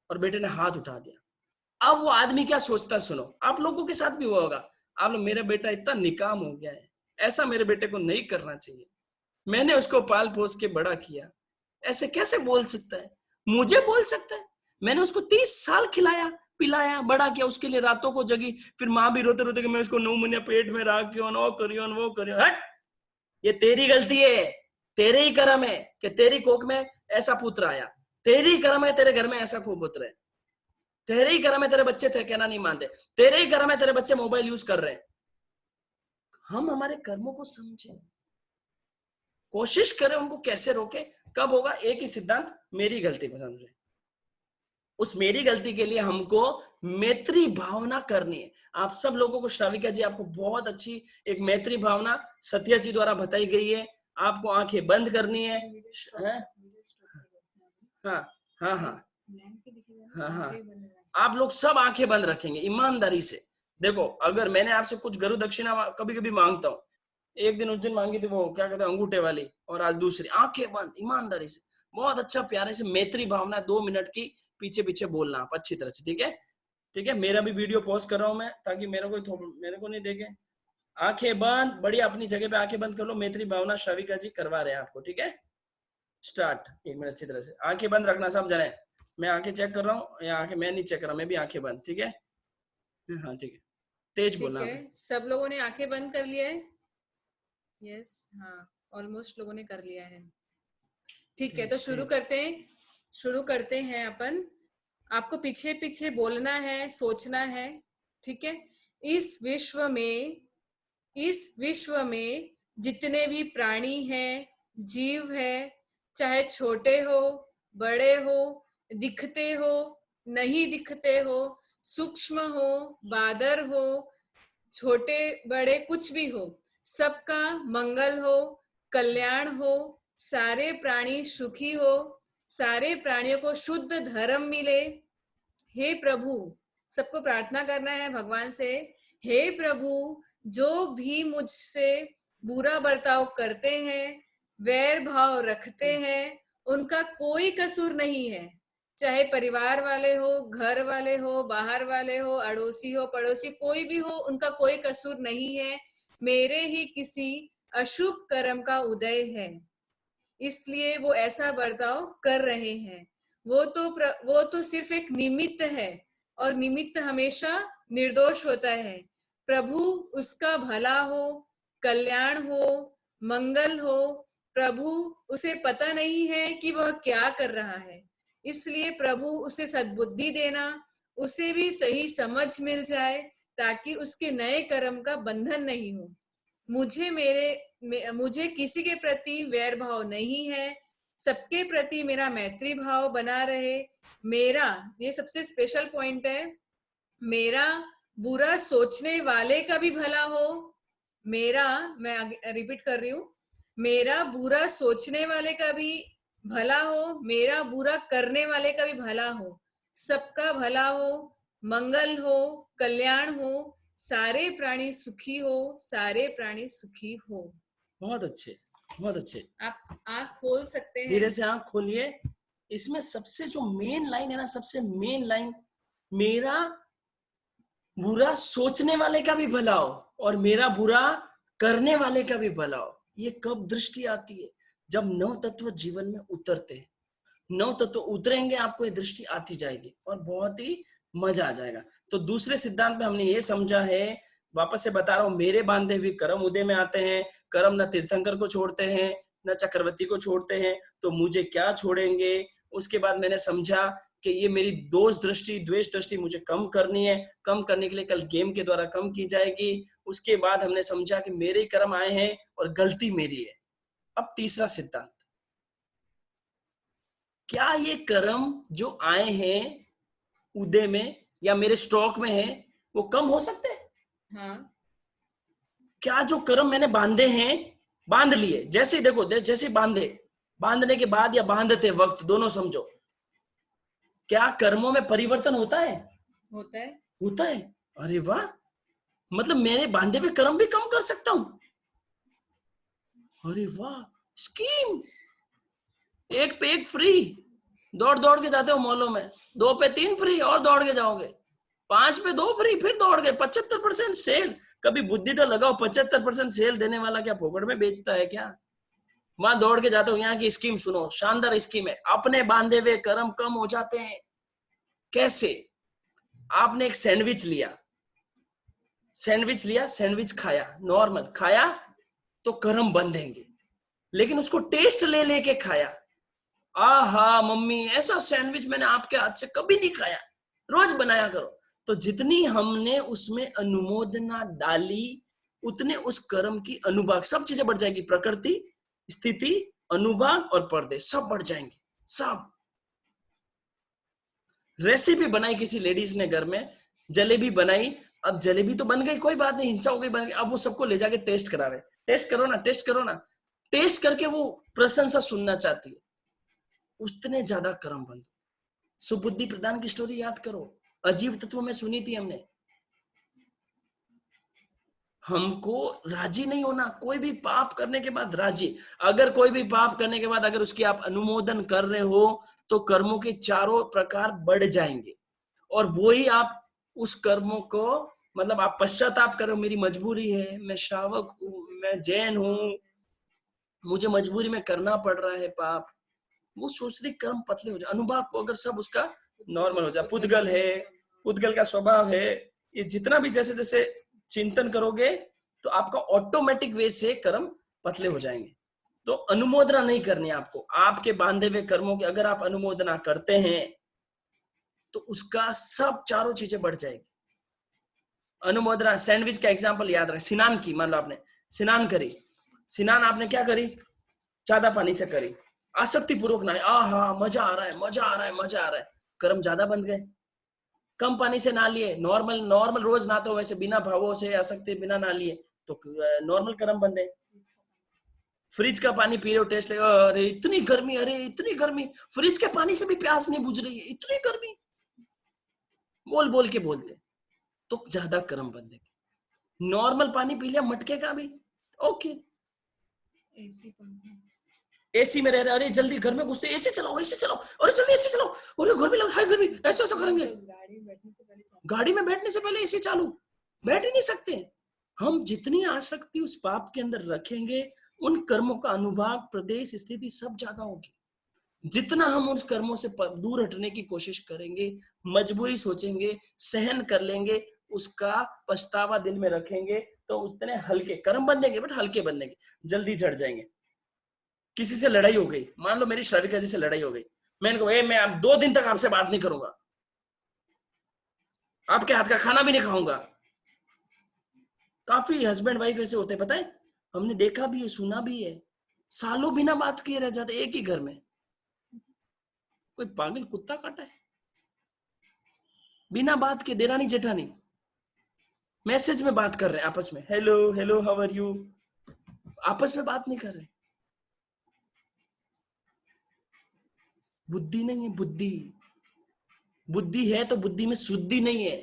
और बेटे ने हाथ उठा दिया। अब वो आदमी क्या सोचता है, सुनो, आप लोगों के साथ भी हुआ होगा, आप लोग, मेरा बेटा इतना निकाम हो गया है, ऐसा मेरे बेटे को नहीं करना चाहिए, मैंने उसको पाल पोस के बड़ा किया, ऐसे कैसे बोल सकता है, मुझे बोल सकता है, मैंने उसको 30 साल खिलाया पिलाया बड़ा किया, उसके लिए रातों को जगी, फिर माँ भी रोते रोते कि मैं उसको 9 महीने पेट में रख क्यों, वो करियो वो करियो। हट, ये तेरी गलती है, तेरे ही कर्म है कि तेरी कोख में ऐसा पुत्र आया, तेरी ही कर्म है तेरे घर में ऐसा खूब पुत्र है, तेरे ही कर्म है तेरे बच्चे थे कहना नहीं मानते, तेरे ही कर्म है तेरे बच्चे मोबाइल यूज कर रहे हैं। हम हमारे कर्मों को समझे, कोशिश करें उनको कैसे रोके, कब होगा, एक ही सिद्धांत, मेरी गलती को समझे। उस मेरी गलती के लिए हमको मैत्री भावना करनी है। आप सब लोगों को श्राविका जी आपको बहुत अच्छी एक मैत्री भावना सत्या जी द्वारा बताई गई है। आपको आंखें बंद करनी है। हाँ हाँ हाँ हाँ हाँ, आप लोग सब आंखें बंद रखेंगे ईमानदारी से। देखो, अगर मैंने आपसे कुछ गुरु दक्षिणा कभी कभी मांगता हूँ, एक दिन उस दिन मांगी थी वो क्या कहते हैं अंगूठे वाली, और आज दूसरी, आंखें बंद ईमानदारी से, बहुत अच्छा प्यारे से मैत्री भावना 2 मिनट की पीछे पीछे बोलना आप अच्छी तरह से, ठीक है? ठीक है, मेरा भी वीडियो पॉज कर रहा हूं मैं, ताकि मेरे को नहीं देखे। आंखें बंद, बढ़िया, अपनी जगह पे आंखें बंद कर लो, मैत्री भावना श्राविका जी करवा रहे हैं आपको, ठीक है? स्टार्ट, 1 मिनट अच्छी तरह से आंखें बंद रखना, सब जने। मैं आंखें चेक कर रहा हूँ, या आंखें मैं नहीं चेक कर रहा, मैं भी आंखें बंद, ठीक है? हाँ ठीक है, तेज बोलना। सब लोगों ने आंखें बंद कर लिया है? यस, हाँ, ऑलमोस्ट लोगों ने कर लिया है। ठीक है, तो शुरू करते हैं अपन। आपको पीछे पीछे बोलना है, सोचना है, ठीक है? इस विश्व में जितने भी प्राणी हैं, जीव है, चाहे छोटे हो बड़े हो, दिखते हो नहीं दिखते हो, सूक्ष्म हो बादर हो, छोटे बड़े कुछ भी हो, सबका मंगल हो, कल्याण हो, सारे प्राणी सुखी हो, सारे प्राणियों को शुद्ध धर्म मिले। हे प्रभु, सबको प्रार्थना करना है भगवान से, हे प्रभु, जो भी मुझसे बुरा बर्ताव करते हैं, वैर भाव रखते हैं, उनका कोई कसूर नहीं है, चाहे परिवार वाले हो, घर वाले हो, बाहर वाले हो, अड़ोसी हो, पड़ोसी, कोई भी हो, उनका कोई कसूर नहीं है, मेरे ही किसी अशुभ कर्म का उदय है, इसलिए वो ऐसा बर्ताव कर रहे हैं। वो तो सिर्फ एक निमित्त है, और निमित्त हमेशा निर्दोष होता है। प्रभु उसका भला हो, कल्याण हो, मंगल हो, प्रभु उसे पता नहीं है कि वह क्या कर रहा है, इसलिए प्रभु उसे सद्बुद्धि देना, उसे भी सही समझ मिल जाए, ताकि उसके नए कर्म का बंधन नहीं हो। मुझे किसी के प्रति वैर भाव नहीं है, सबके प्रति मेरा मैत्री भाव बना रहे। मेरा, ये सबसे स्पेशल पॉइंट है, मेरा बुरा सोचने वाले का भी भला हो, मैं रिपीट कर रही हूँ, मेरा बुरा सोचने वाले का भी भला हो, मेरा बुरा करने वाले का भी भला हो, सबका भला हो, मंगल हो, कल्याण हो, सारे प्राणी सुखी हो, सारे प्राणी सुखी हो। बहुत अच्छे, बहुत अच्छे। आप आंख खोल सकते हैं, धीरे से आंख खोलिए। इसमें सबसे जो मेन लाइन है ना, सबसे मेन लाइन, मेरा बुरा सोचने वाले का भी भला हो और मेरा बुरा करने वाले का भी भला हो। ये कब दृष्टि आती है? जब 9 तत्व जीवन में उतरते हैं। 9 तत्व उतरेंगे, आपको ये दृष्टि आती जाएगी और बहुत ही मजा आ जाएगा। तो दूसरे सिद्धांत में हमने ये समझा है, वापस से बता रहा हूं, मेरे बांधे हुए कर्म उदय में आते हैं। कर्म न तीर्थंकर को छोड़ते हैं न चक्रवर्ती को छोड़ते हैं, तो मुझे क्या छोड़ेंगे। उसके बाद मैंने समझा कि ये मेरी दोष दृष्टि द्वेष दृष्टि मुझे कम करनी है। कम करने के लिए कल गेम के द्वारा कम की जाएगी। उसके बाद हमने समझा कि मेरे कर्म आए हैं और गलती मेरी है। अब तीसरा सिद्धांत, क्या ये कर्म जो आए हैं उदय में या मेरे स्टॉक में है वो कम हो सकते हैं? हाँ। क्या जो कर्म मैंने बांधे हैं, बांध लिए, जैसे ही देखो जैसे बांधने के बाद या बांधते वक्त, दोनों समझो, क्या कर्मों में परिवर्तन होता है? होता है। अरे वाह, मतलब मेरे बांधे हुए कर्म भी कम कर सकता हूं। अरे वाह, स्कीम। एक पे एक फ्री, दौड़ दौड़ के जाते हो मॉलों में, 2 पे 3 फ्री और दौड़ के जाओगे, 5 पे 2 फ्री, फिर दौड़ गए, 75% सेल। कभी बुद्धि तो लगाओ, 75% सेल देने वाला क्या फोकट में बेचता है क्या? वहां दौड़ के जाते हो। यहाँ की स्कीम सुनो, शानदार स्कीम है। अपने बांधे हुए कर्म कम हो जाते हैं। कैसे? आपने एक सैंडविच लिया, सैंडविच खाया, नॉर्मल खाया तो कर्म बंधेंगे। लेकिन उसको टेस्ट ले लेके खाया, आहा मम्मी ऐसा सैंडविच मैंने आपके हाथ से कभी नहीं खाया, रोज बनाया करो। तो जितनी हमने उसमें अनुमोदना डाली उतने उस कर्म की अनुभाग, सब चीजें बढ़ जाएगी। प्रकृति, स्थिति, अनुभाग और पर्दे सब बढ़ जाएंगे। सब रेसिपी बनाई किसी लेडीज ने घर में, जलेबी बनाई। अब जलेबी तो बन गई, कोई बात नहीं, हिंसा हो गई, बन गई। अब वो सबको ले जाके टेस्ट करा रहे, टेस्ट करो ना, टेस्ट करो ना। टेस्ट करके वो प्रशंसा सुनना चाहती है, उतने ज्यादा कर्म बंद। सुबुद्धि प्रदान की स्टोरी याद करो, अजीव तत्व में सुनी थी हमने। हमको राजी नहीं होना, कोई भी पाप करने के बाद राजी। अगर कोई भी पाप करने के बाद अगर उसकी आप अनुमोदन कर रहे हो तो कर्मों के चारों प्रकार बढ़ जाएंगे। और वही आप उस कर्मों को, मतलब आप पश्चाताप करो, मेरी मजबूरी है, मैं श्रावक हूं, मैं जैन हूं, मुझे मजबूरी में करना पड़ रहा है पाप, वो सोचते कर्म पतले हो जाए। अनुभाव को अगर सब उसका नॉर्मल हो जाए, पुद्गल है, पुद्गल का स्वभाव है, ये जितना भी जैसे जैसे चिंतन करोगे तो आपका ऑटोमेटिक वे से कर्म पतले हो जाएंगे। तो अनुमोदना नहीं करनी आपको। आपके बांधे हुए कर्मों की अगर आप अनुमोदना करते हैं तो उसका सब चारों चीजें बढ़ जाएगी। अनुमोदना, सैंडविच का एग्जांपल याद रखें। स्नान की, मान लो आपने स्नान करी, स्नान आपने क्या करी? ज्यादा पानी से करी, आसक्ति पूर्वक नहाए, आहा मजा आ रहा है, मजा आ रहा है, मजा आ रहा है, कर्म ज्यादा बन गए। कम पानी से नहा लिए, नॉर्मल रोज नहाते हो वैसे, बिना भावों से आसक्ति बिना नहा लिए तो नॉर्मल कर्म बन गए। फ्रिज का पानी पी रहे हो, टेस्ट लगा, अरे इतनी गर्मी, अरे इतनी गर्मी, फ्रिज के पानी से भी प्यास नहीं बुझ रही है, इतनी गर्मी, बोल बोल के बोलते तो ज्यादा कर्म बन देंगे। नॉर्मल पानी पी लिया मटके का भी, ओके। एसी में रह रहे, अरे जल्दी घर में घुसते, एसी चलाओ, अरे जल्दी एसी चलाओ, अरे घर में लग हाई गर्मी, ऐसा करेंगे। गाड़ी में बैठने से पहले एसी चालू, बैठ ही नहीं सकते। हम जितनी आसक्ति उस पाप के अंदर रखेंगे उन कर्मों का अनुभाग, प्रदेश, स्थिति सब ज्यादा होगी। जितना हम उस कर्मों से दूर हटने की कोशिश करेंगे, मजबूरी सोचेंगे, सहन कर लेंगे, उसका पछतावा दिल में रखेंगे तो उतने हल्के कर्म बंधेंगे, बट हल्के बंधेंगे, जल्दी झड़ जाएंगे। किसी से लड़ाई हो गई, मान लो मेरी श्राविका जी से लड़ाई हो गई, मैंने कहा मैं अब 2 दिन तक आपसे बात नहीं करूंगा, आपके हाथ का खाना भी नहीं खाऊंगा। काफी हस्बैंड वाइफ ऐसे होते हैं, पता है, हमने देखा भी है, सुना भी है, सालों बिना बात किए रह जाते एक ही घर में। कोई पागल कुत्ता काटा है? बिना बात के देरानी जेठानी मैसेज में बात कर रहे हैं आपस में, hello hello how are you, आपस में बात नहीं कर रहे। बुद्धि नहीं है, बुद्धि है तो बुद्धि में शुद्धि नहीं है।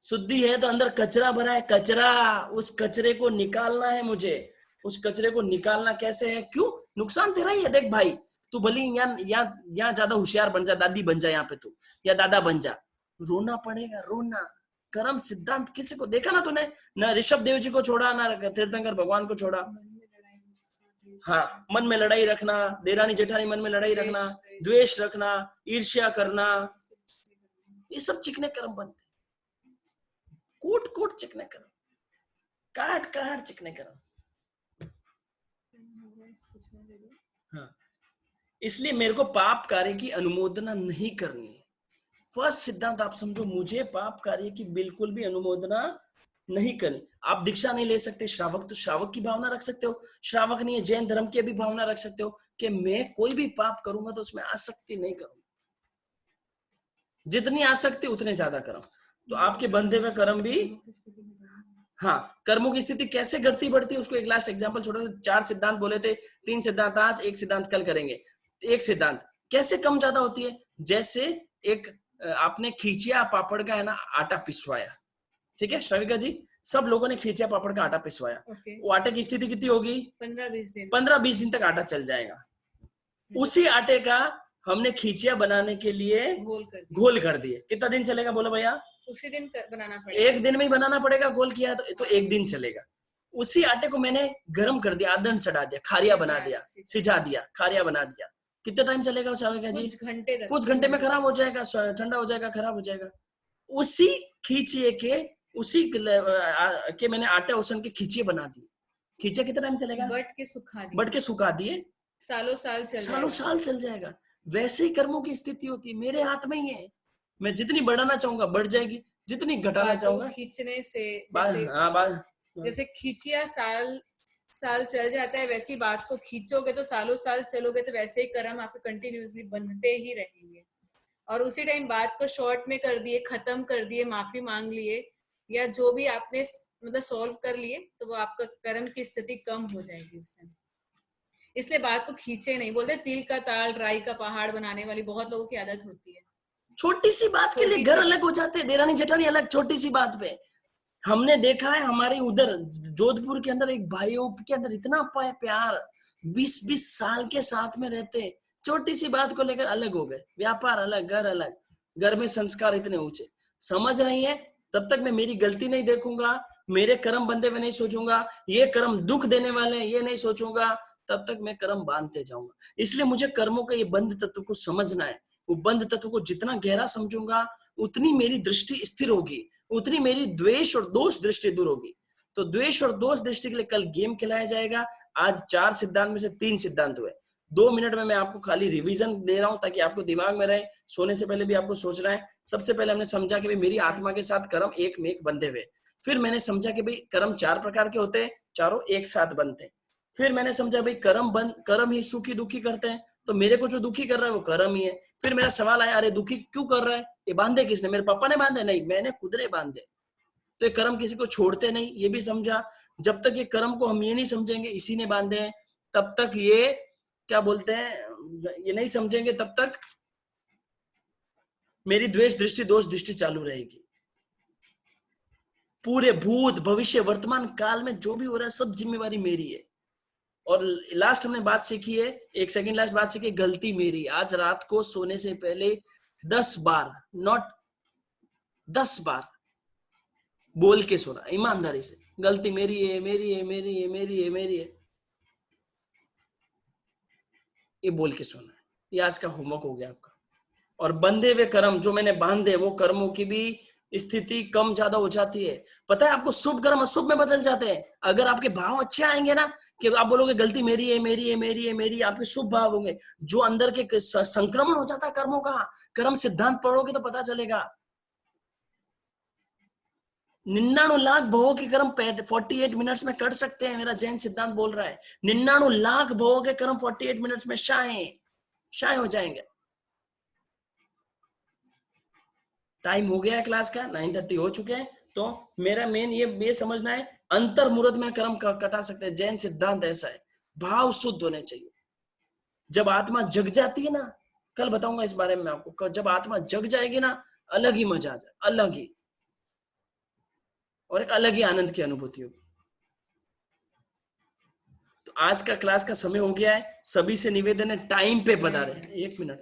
शुद्धि है तो अंदर कचरा भरा है, कचरा, उस कचरे को निकालना है मुझे। उस कचरे को निकालना कैसे है? क्यों? नुकसान तेरा ही है। देख भाई, तू भले यहाँ ज्यादा होशियार बन जा, दादी बन जा यहाँ पे तू, या दादा बन जा, रोना पड़ेगा, रोना। कर्म सिद्धांत किसी को देखा ना तूने? ना ऋषभ देव जी को छोड़ा, ना तीर्थंकर भगवान को छोड़ा। हाँ, मन में लड़ाई रखना, देरानी जेठानी मन में लड़ाई रखना, द्वेष रखना, ईर्ष्या करना, ये सब चिकने कर्म बनते, कोट चिकने कर्म। काट चिकने करो। हाँ, इसलिए मेरे को पाप कार्य की अनुमोदना नहीं करनी है। फर्स्ट सिद्धांत आप समझो, मुझे पाप कार्य की बिल्कुल भी अनुमोदना नहीं करनी। आप दीक्षा नहीं ले सकते, श्रावक तो श्रावक की भावना रख सकते हो, श्रावक नहीं है जैन धर्म की भी भावना रख सकते हो कि मैं कोई भी पाप करूंगा तो उसमें आसक्ति नहीं करूंगा, जितनी आसक्ति उतने ज्यादा कर्म। तो आपके बंधे हुए कर्म भी, हाँ, कर्मों की स्थिति कैसे घटती बढ़ती है उसको एक लास्ट एग्जांपल छोटा, 4 सिद्धांत बोले थे, 3 सिद्धांत आज, 1 सिद्धांत कल करेंगे। एक सिद्धांत कैसे कम ज्यादा होती है, जैसे एक आपने खींचिया पापड़ का है ना आटा पिसवाया, ठीक है श्रविका जी, सब लोगों ने खींचिया पापड़ का आटा पिसवाया, वो आटे की स्थिति कितनी होगी, 15-20 दिन तक आटा चल जाएगा। उसी आटे का हमने खींचिया बनाने के लिए घोल कर दिए, कितना दिन चलेगा बोलो भैया, उसी दिन बनाना पड़ेगा, एक दिन में ही बनाना पड़ेगा, गोल किया तो 1 दिन चलेगा। उसी आटे को मैंने गर्म कर दिया, आदन चढ़ा दिया, खारिया बना दिया, सिझा दिया, खारिया बना दिया, कितना टाइम चलेगा श्राविका जी, कुछ घंटे में खराब हो जाएगा, ठंडा हो जाएगा, खराब हो जाएगा। उसी खींचिए के, उसी के मैंने आटा उसन के खींचिए बना दिए, खींचिए कितना टाइम चलेगा, बट के सुखा दिए, सालों साल चल जाएगा। वैसे ही कर्मों की स्थिति होती है, मेरे हाथ में ही है, मैं जितनी बढ़ाना चाहूंगा बढ़ जाएगी, जितनी घटाना चाहूंगा खींचने से, जैसे खींचिया साल चल जाता है, वैसी बात को खींचोगे तो सालों साल चलोगे, तो वैसे ही कर्म आपके कंटिन्यूअसली बनते ही रहेंगे। और उसी टाइम बात को शॉर्ट में कर दिए, खत्म कर दिए, माफी मांग लिए, या जो भी आपने मतलब सॉल्व कर लिए, तो वो आपका कर्म की स्थिति कम हो जाएगी उससे। इसलिए बात को खींचे नहीं, बोलते तिल का ताल राई का पहाड़ बनाने वाली बहुत लोगों की आदत होती है। छोटी सी बात के लिए घर अलग हो जाते हैं, देरानी जेठानी अलग, छोटी सी बात पे। हमने देखा है हमारे उधर जोधपुर के अंदर एक भाइयों के अंदर इतना प्यार, 20-20 साल के साथ में रहते, छोटी सी बात को लेकर अलग हो गए, व्यापार अलग, घर अलग, घर में संस्कार इतने ऊंचे। समझ रही है, तब तक मैं मेरी गलती नहीं देखूंगा, मेरे कर्म बंधे हुए नहीं सोचूंगा, ये कर्म दुख देने वाले हैं ये नहीं सोचूंगा, तब तक मैं कर्म बांधते जाऊंगा। इसलिए मुझे कर्मों का ये बंध तत्व को समझना है। वो बंध तत्व को जितना गहरा समझूंगा उतनी मेरी दृष्टि स्थिर होगी, उतनी मेरी द्वेष और दोष दृष्टि दूर होगी। तो द्वेष और दोष दृष्टि के लिए कल गेम खिलाया जाएगा। आज 4 सिद्धांत में से 3 सिद्धांत हुए। 2 मिनट में मैं आपको खाली रिवीजन दे रहा हूं ताकि आपको दिमाग में रहे, सोने से पहले भी आपको सोचना है। सबसे पहले हमने समझा कि भाई मेरी आत्मा के साथ कर्म एक में एक बंधे हुए। फिर मैंने समझा कि भाई कर्म 4 प्रकार के होते हैं, चारों एक साथ बनते हैं। फिर मैंने समझा भाई कर्म ही सुखी दुखी करते हैं, तो मेरे को जो दुखी कर रहा है वो कर्म ही है। फिर मेरा सवाल आया, अरे दुखी क्यों कर रहा है, ये बांधे किसने, मेरे पापा ने बांधे? नहीं, मैंने खुद ने बांधे। तो ये कर्म किसी को छोड़ते नहीं, ये भी समझा। जब तक ये कर्म को हम ये नहीं समझेंगे इसी ने बांधे हैं, तब तक ये क्या बोलते हैं, ये नहीं समझेंगे, तब तक मेरी द्वेष दृष्टि दोष दृष्टि चालू रहेगी। पूरे भूत भविष्य वर्तमान काल में जो भी हो रहा है सब जिम्मेवारी मेरी है। और लास्ट हमने बात सीखी है, 1 सेकंड लास्ट बात सीखी, गलती मेरी। आज रात को सोने से पहले 10 बार, नॉट 10 बार बोल के सोना ईमानदारी से, गलती मेरी है, मेरी है, मेरी है, मेरी है, मेरी है, ये बोल के सोना है। ये आज का होमवर्क हो गया आपका। और बंधे हुए कर्म जो मैंने बांधे, वो कर्मों की भी स्थिति कम ज्यादा हो जाती है। पता है आपको, शुभ कर्म अशुभ में बदल जाते हैं। अगर आपके भाव अच्छे आएंगे ना, कि आप बोलोगे गलती मेरी है, मेरी है, मेरी है, मेरी, आपके शुभ भाव होंगे। जो अंदर के संक्रमण हो जाता है कर्मों का, कर्म सिद्धांत पढ़ोगे तो पता चलेगा। 99 लाख भवों के कर्म 48 मिनट्स में कर सकते हैं, मेरा जैन सिद्धांत बोल रहा है। 99 लाख भवों के कर्म 48 मिनट्स में शाय हो जाएंगे। टाइम हो गया है क्लास का, 9:30 हो चुके हैं। तो मेरा मेन ये समझना है, अंतर मुहूर्त में कर्म कटा सकते हैं। जैन सिद्धांत ऐसा है, भाव शुद्ध होने चाहिए। जब आत्मा जग जाती है ना, कल बताऊंगा इस बारे में आपको, जब आत्मा जग जाएगी ना, अलग ही मजा आ जाए, अलग ही, और एक अलग ही आनंद की अनुभूति होगी। तो आज का क्लास का समय हो गया है। सभी से निवेदन है टाइम पे पधारे। 1 मिनट,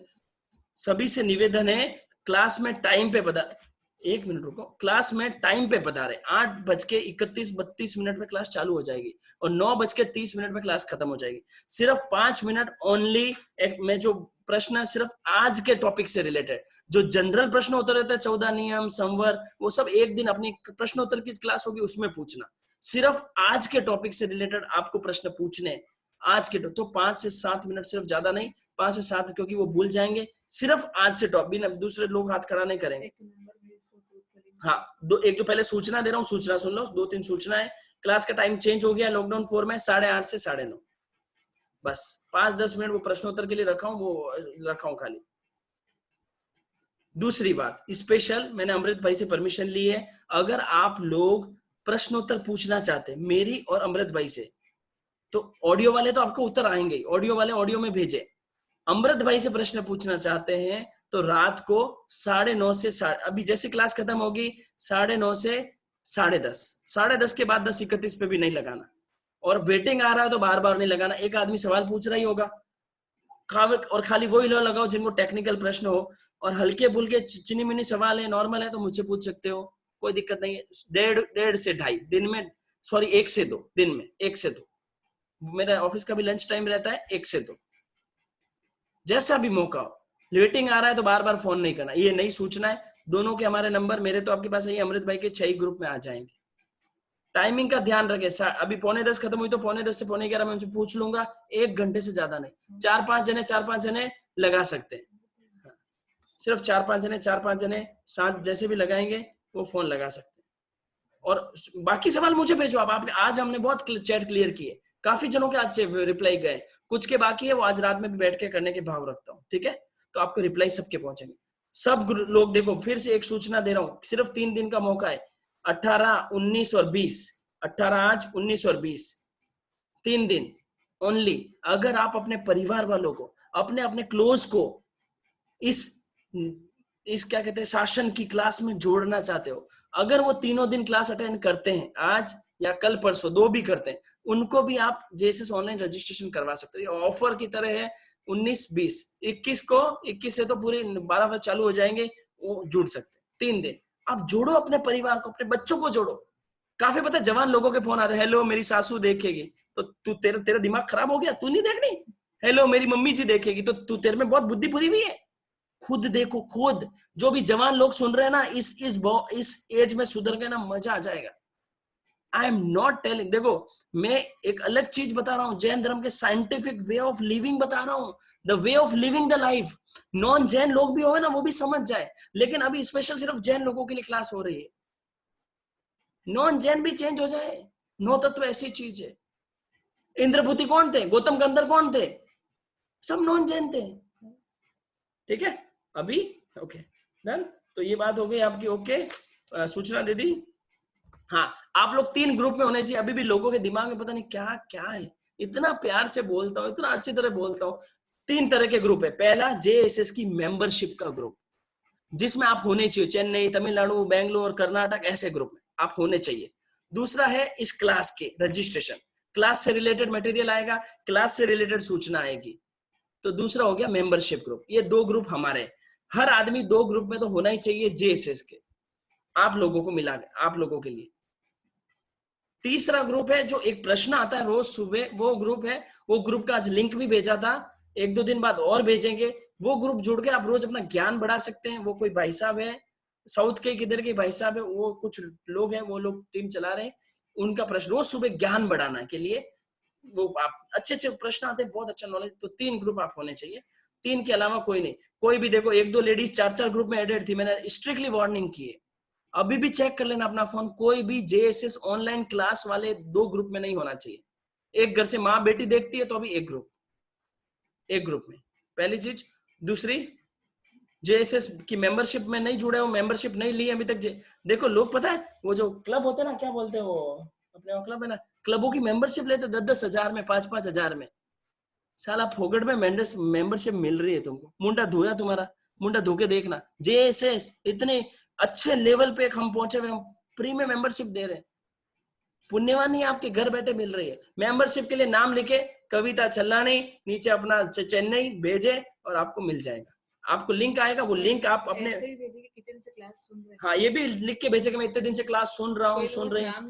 सभी से निवेदन है क्लास में टाइम पे पधारे। 1 मिनट रुको, क्लास में टाइम पे पधारे। 8:31-32 में क्लास चालू हो जाएगी और 9:30 में क्लास खत्म हो जाएगी। सिर्फ 5 मिनट ओनली में जो प्रश्न है सिर्फ आज के टॉपिक से रिलेटेड, जो जनरल प्रश्न उत्तर रहता है 14 नियम संवर, वो सब एक दिन अपनी प्रश्न उत्तर की क्लास होगी उसमें पूछना। सिर्फ आज के टॉपिक से रिलेटेड आपको प्रश्न पूछने हैं, आज के तो 5 से 7 मिनट, सिर्फ ज्यादा नहीं, 5 से 7, क्योंकि वो भूल जाएंगे। सिर्फ आज से टॉपिक, बिना दूसरे लोग हाथ खड़ा नहीं करेंगे। हाँ, एक जो पहले सूचना दे रहा हूँ, सूचना सुन लो, 2-3 सूचना है। क्लास का टाइम चेंज हो गया लॉकडाउन 4 में, 8:30 से 9:30, बस 5-10 मिनट वो प्रश्नोत्तर के लिए रखा हूँ, वो रखा हूँ खाली। दूसरी बात, स्पेशल मैंने अमृत भाई से परमिशन ली है, अगर आप लोग प्रश्नोत्तर पूछना चाहते हैं मेरी और अमृत भाई से, तो ऑडियो वाले तो आपको उत्तर आएंगे, ऑडियो वाले ऑडियो में भेजे। अमृत भाई से प्रश्न पूछना चाहते हैं तो रात को 9:30 से अभी जैसे क्लास खत्म होगी 9:30 से 10:30, 10:30 के बाद 10:31 पे भी नहीं लगाना। और वेटिंग आ रहा है तो बार बार नहीं लगाना, एक आदमी सवाल पूछ रहा ही होगा, और खाली वही लोग लगाओ जिनको टेक्निकल प्रश्न हो, और हल्के फुल्के चिनी मिनी सवाल है, नॉर्मल है तो मुझसे पूछ सकते हो, कोई दिक्कत नहीं है। 1:30 से 2:30 दिन में, सॉरी 1 से 2 दिन में, 1 से 2 मेरा ऑफिस का भी लंच टाइम रहता है, 1 से 2 जैसा भी मौका हो। वेटिंग आ रहा है तो बार बार फोन नहीं करना, ये नई सूचना है। दोनों के हमारे नंबर, मेरे तो आपके पास है, अमृत भाई के 6 ग्रुप में आ जाएंगे। टाइमिंग का ध्यान रखें, अभी 9:45 खत्म हुई तो 9:45 से 11:45 मैं उनसे पूछ लूंगा, 1 घंटे से ज्यादा नहीं। 4-5 जने लगा सकते हैं, सिर्फ 4-5 जने 7 जैसे भी लगाएंगे वो फोन लगा सकते हैं। और बाकी सवाल मुझे भेजो आप आज हमने बहुत चैट क्लियर किए, काफी जनों के आज रिप्लाई गए, कुछ के बाकी है, वो आज रात में भी बैठ के करने के भाव रखता हूँ, ठीक है। तो आपको रिप्लाई सबके पहुंचेंगे, सब लोग। देखो फिर से एक सूचना दे रहा हूँ, सिर्फ 3 दिन का मौका है, 18, 19 और 20, 18 आज, 19 और 20, 3 दिन ओनली। अगर आप अपने परिवार वालों को, अपने अपने क्लोज को इस क्या कहते हैं शासन की क्लास में जोड़ना चाहते हो, अगर वो 3 दिन क्लास अटेंड करते हैं, आज या कल परसों 2 भी करते हैं, उनको भी आप जेएसएस ऑनलाइन रजिस्ट्रेशन करवा सकते हो। ये ऑफर की तरह है, 19, 20, 21 से तो पूरे 12 बजे चालू हो जाएंगे, वो जुड़ सकते हैं। 3 दिन आप जोड़ो, अपने परिवार को, अपने बच्चों को जोड़ो। काफी पता है जवान लोगों के फोन आते हैं, हेलो मेरी सासू देखेगी, तो तू तेरा दिमाग खराब हो गया, तू नहीं देखनी। हेलो मेरी मम्मी जी देखेगी, तो तू तेरे में बहुत बुद्धि भरी हुई है, खुद देखो खुद। जो भी जवान लोग सुन रहे हैं ना, इस एज में सुधर के ना मजा आ जाएगा। आई एम नॉट टेलिंग, देखो मैं एक अलग चीज बता रहा हूँ, जैन धर्म के साइंटिफिक वे ऑफ लिविंग बता रहा हूँ, the way of living the life. Non Jain लोग भी हो ना, वो भी समझ जाए, लेकिन अभी स्पेशल सिर्फ जैन लोगों के लिए क्लास हो रही है, नॉन जैन भी चेंज हो जाए। 9 तत्व ऐसी चीज है। इंद्रभूति कौन थे, गौतम गंधर्व कौन थे, सब नॉन जैन थे, ठीक है। अभी ओके डन, तो ये बात हो गई आपकी, ओके। सूचना दे दी। हाँ, आप लोग 3 ग्रुप में होने चाहिए। अभी भी लोगों के दिमाग में पता नहीं क्या क्या है, इतना प्यार से बोलता हूँ, इतना अच्छी तरह बोलता हूँ। 3 तरह के ग्रुप है। पहला जेएसएस की मेंबरशिप का ग्रुप, जिसमें आप होने चाहिए, चेन्नई, तमिलनाडु, बेंगलोर, कर्नाटक, ऐसे ग्रुप में आप होने चाहिए। दूसरा है इस क्लास के रजिस्ट्रेशन, क्लास से रिलेटेड मटेरियल आएगा, क्लास से रिलेटेड सूचना आएगी, तो दूसरा हो गया मेंबरशिप ग्रुप। ये 2 ग्रुप हमारे, हर आदमी 2 ग्रुप में तो होना ही चाहिए जेएसएस के, आप लोगों को मिला के, आप लोगों के लिए। तीसरा ग्रुप है जो एक प्रश्न आता है रोज सुबह, वो ग्रुप है, वो ग्रुप का आज लिंक भी भेजा था, 1-2 दिन बाद और भेजेंगे। वो ग्रुप जुड़ के आप रोज अपना ज्ञान बढ़ा सकते हैं। वो कोई भाई साहब है साउथ के, किधर के भाई साहब है, वो कुछ लोग हैं, वो लोग टीम चला रहे हैं, उनका प्रश्न रोज सुबह ज्ञान बढ़ाना के लिए, वो आप अच्छे प्रश्न आते हैं, बहुत अच्छा नॉलेज। तो 3 ग्रुप आप होने चाहिए, 3 के अलावा कोई नहीं। कोई भी देखो 1-2 लेडीज 4-4 ग्रुप में एडेड थी, मैंने स्ट्रिक्टली वार्निंग की है, अभी भी चेक कर लेना अपना फोन, कोई भी जेएसएस ऑनलाइन क्लास वाले 2 ग्रुप में नहीं होना चाहिए। एक घर से माँ बेटी देखती है तो अभी एक ग्रुप में, पहली चीज। दूसरी, जेएसएस की मेंबरशिप में नहीं जुड़े हो, मेंबरशिप नहीं ली अभी तक। देखो लोग पता है वो जो क्लब होते हैं ना, क्या बोलते हैं वो, अपने क्लब है ना, क्लबों की मेंबरशिप लेते 10-10 हजार में, 5-5 हजार में। साला फोगट में मेंबरशिप मिल रही है तुमको, मुंडा धोया तुम्हारा, मुंडा धो के देखना। जेएसएस इतने अच्छे लेवल पे हम पहुंचे हुए, हम फ्री में मेंबरशिप दे रहे हैं, पुण्यवानी आपके घर बैठे मिल रही है। मेंबरशिप के लिए नाम लिखे कविता चल्लानी, नीचे अपना चेन्नई भेजे और आपको मिल जाएगा। आपको लिंक आएगा, वो लिंक आप अपने कितने से क्लास सुन रहे हैं। हाँ, ये भी लिख के भेजे कि मैं इतने दिन से क्लास सुन रहा हूँ, सुन रहे हैं।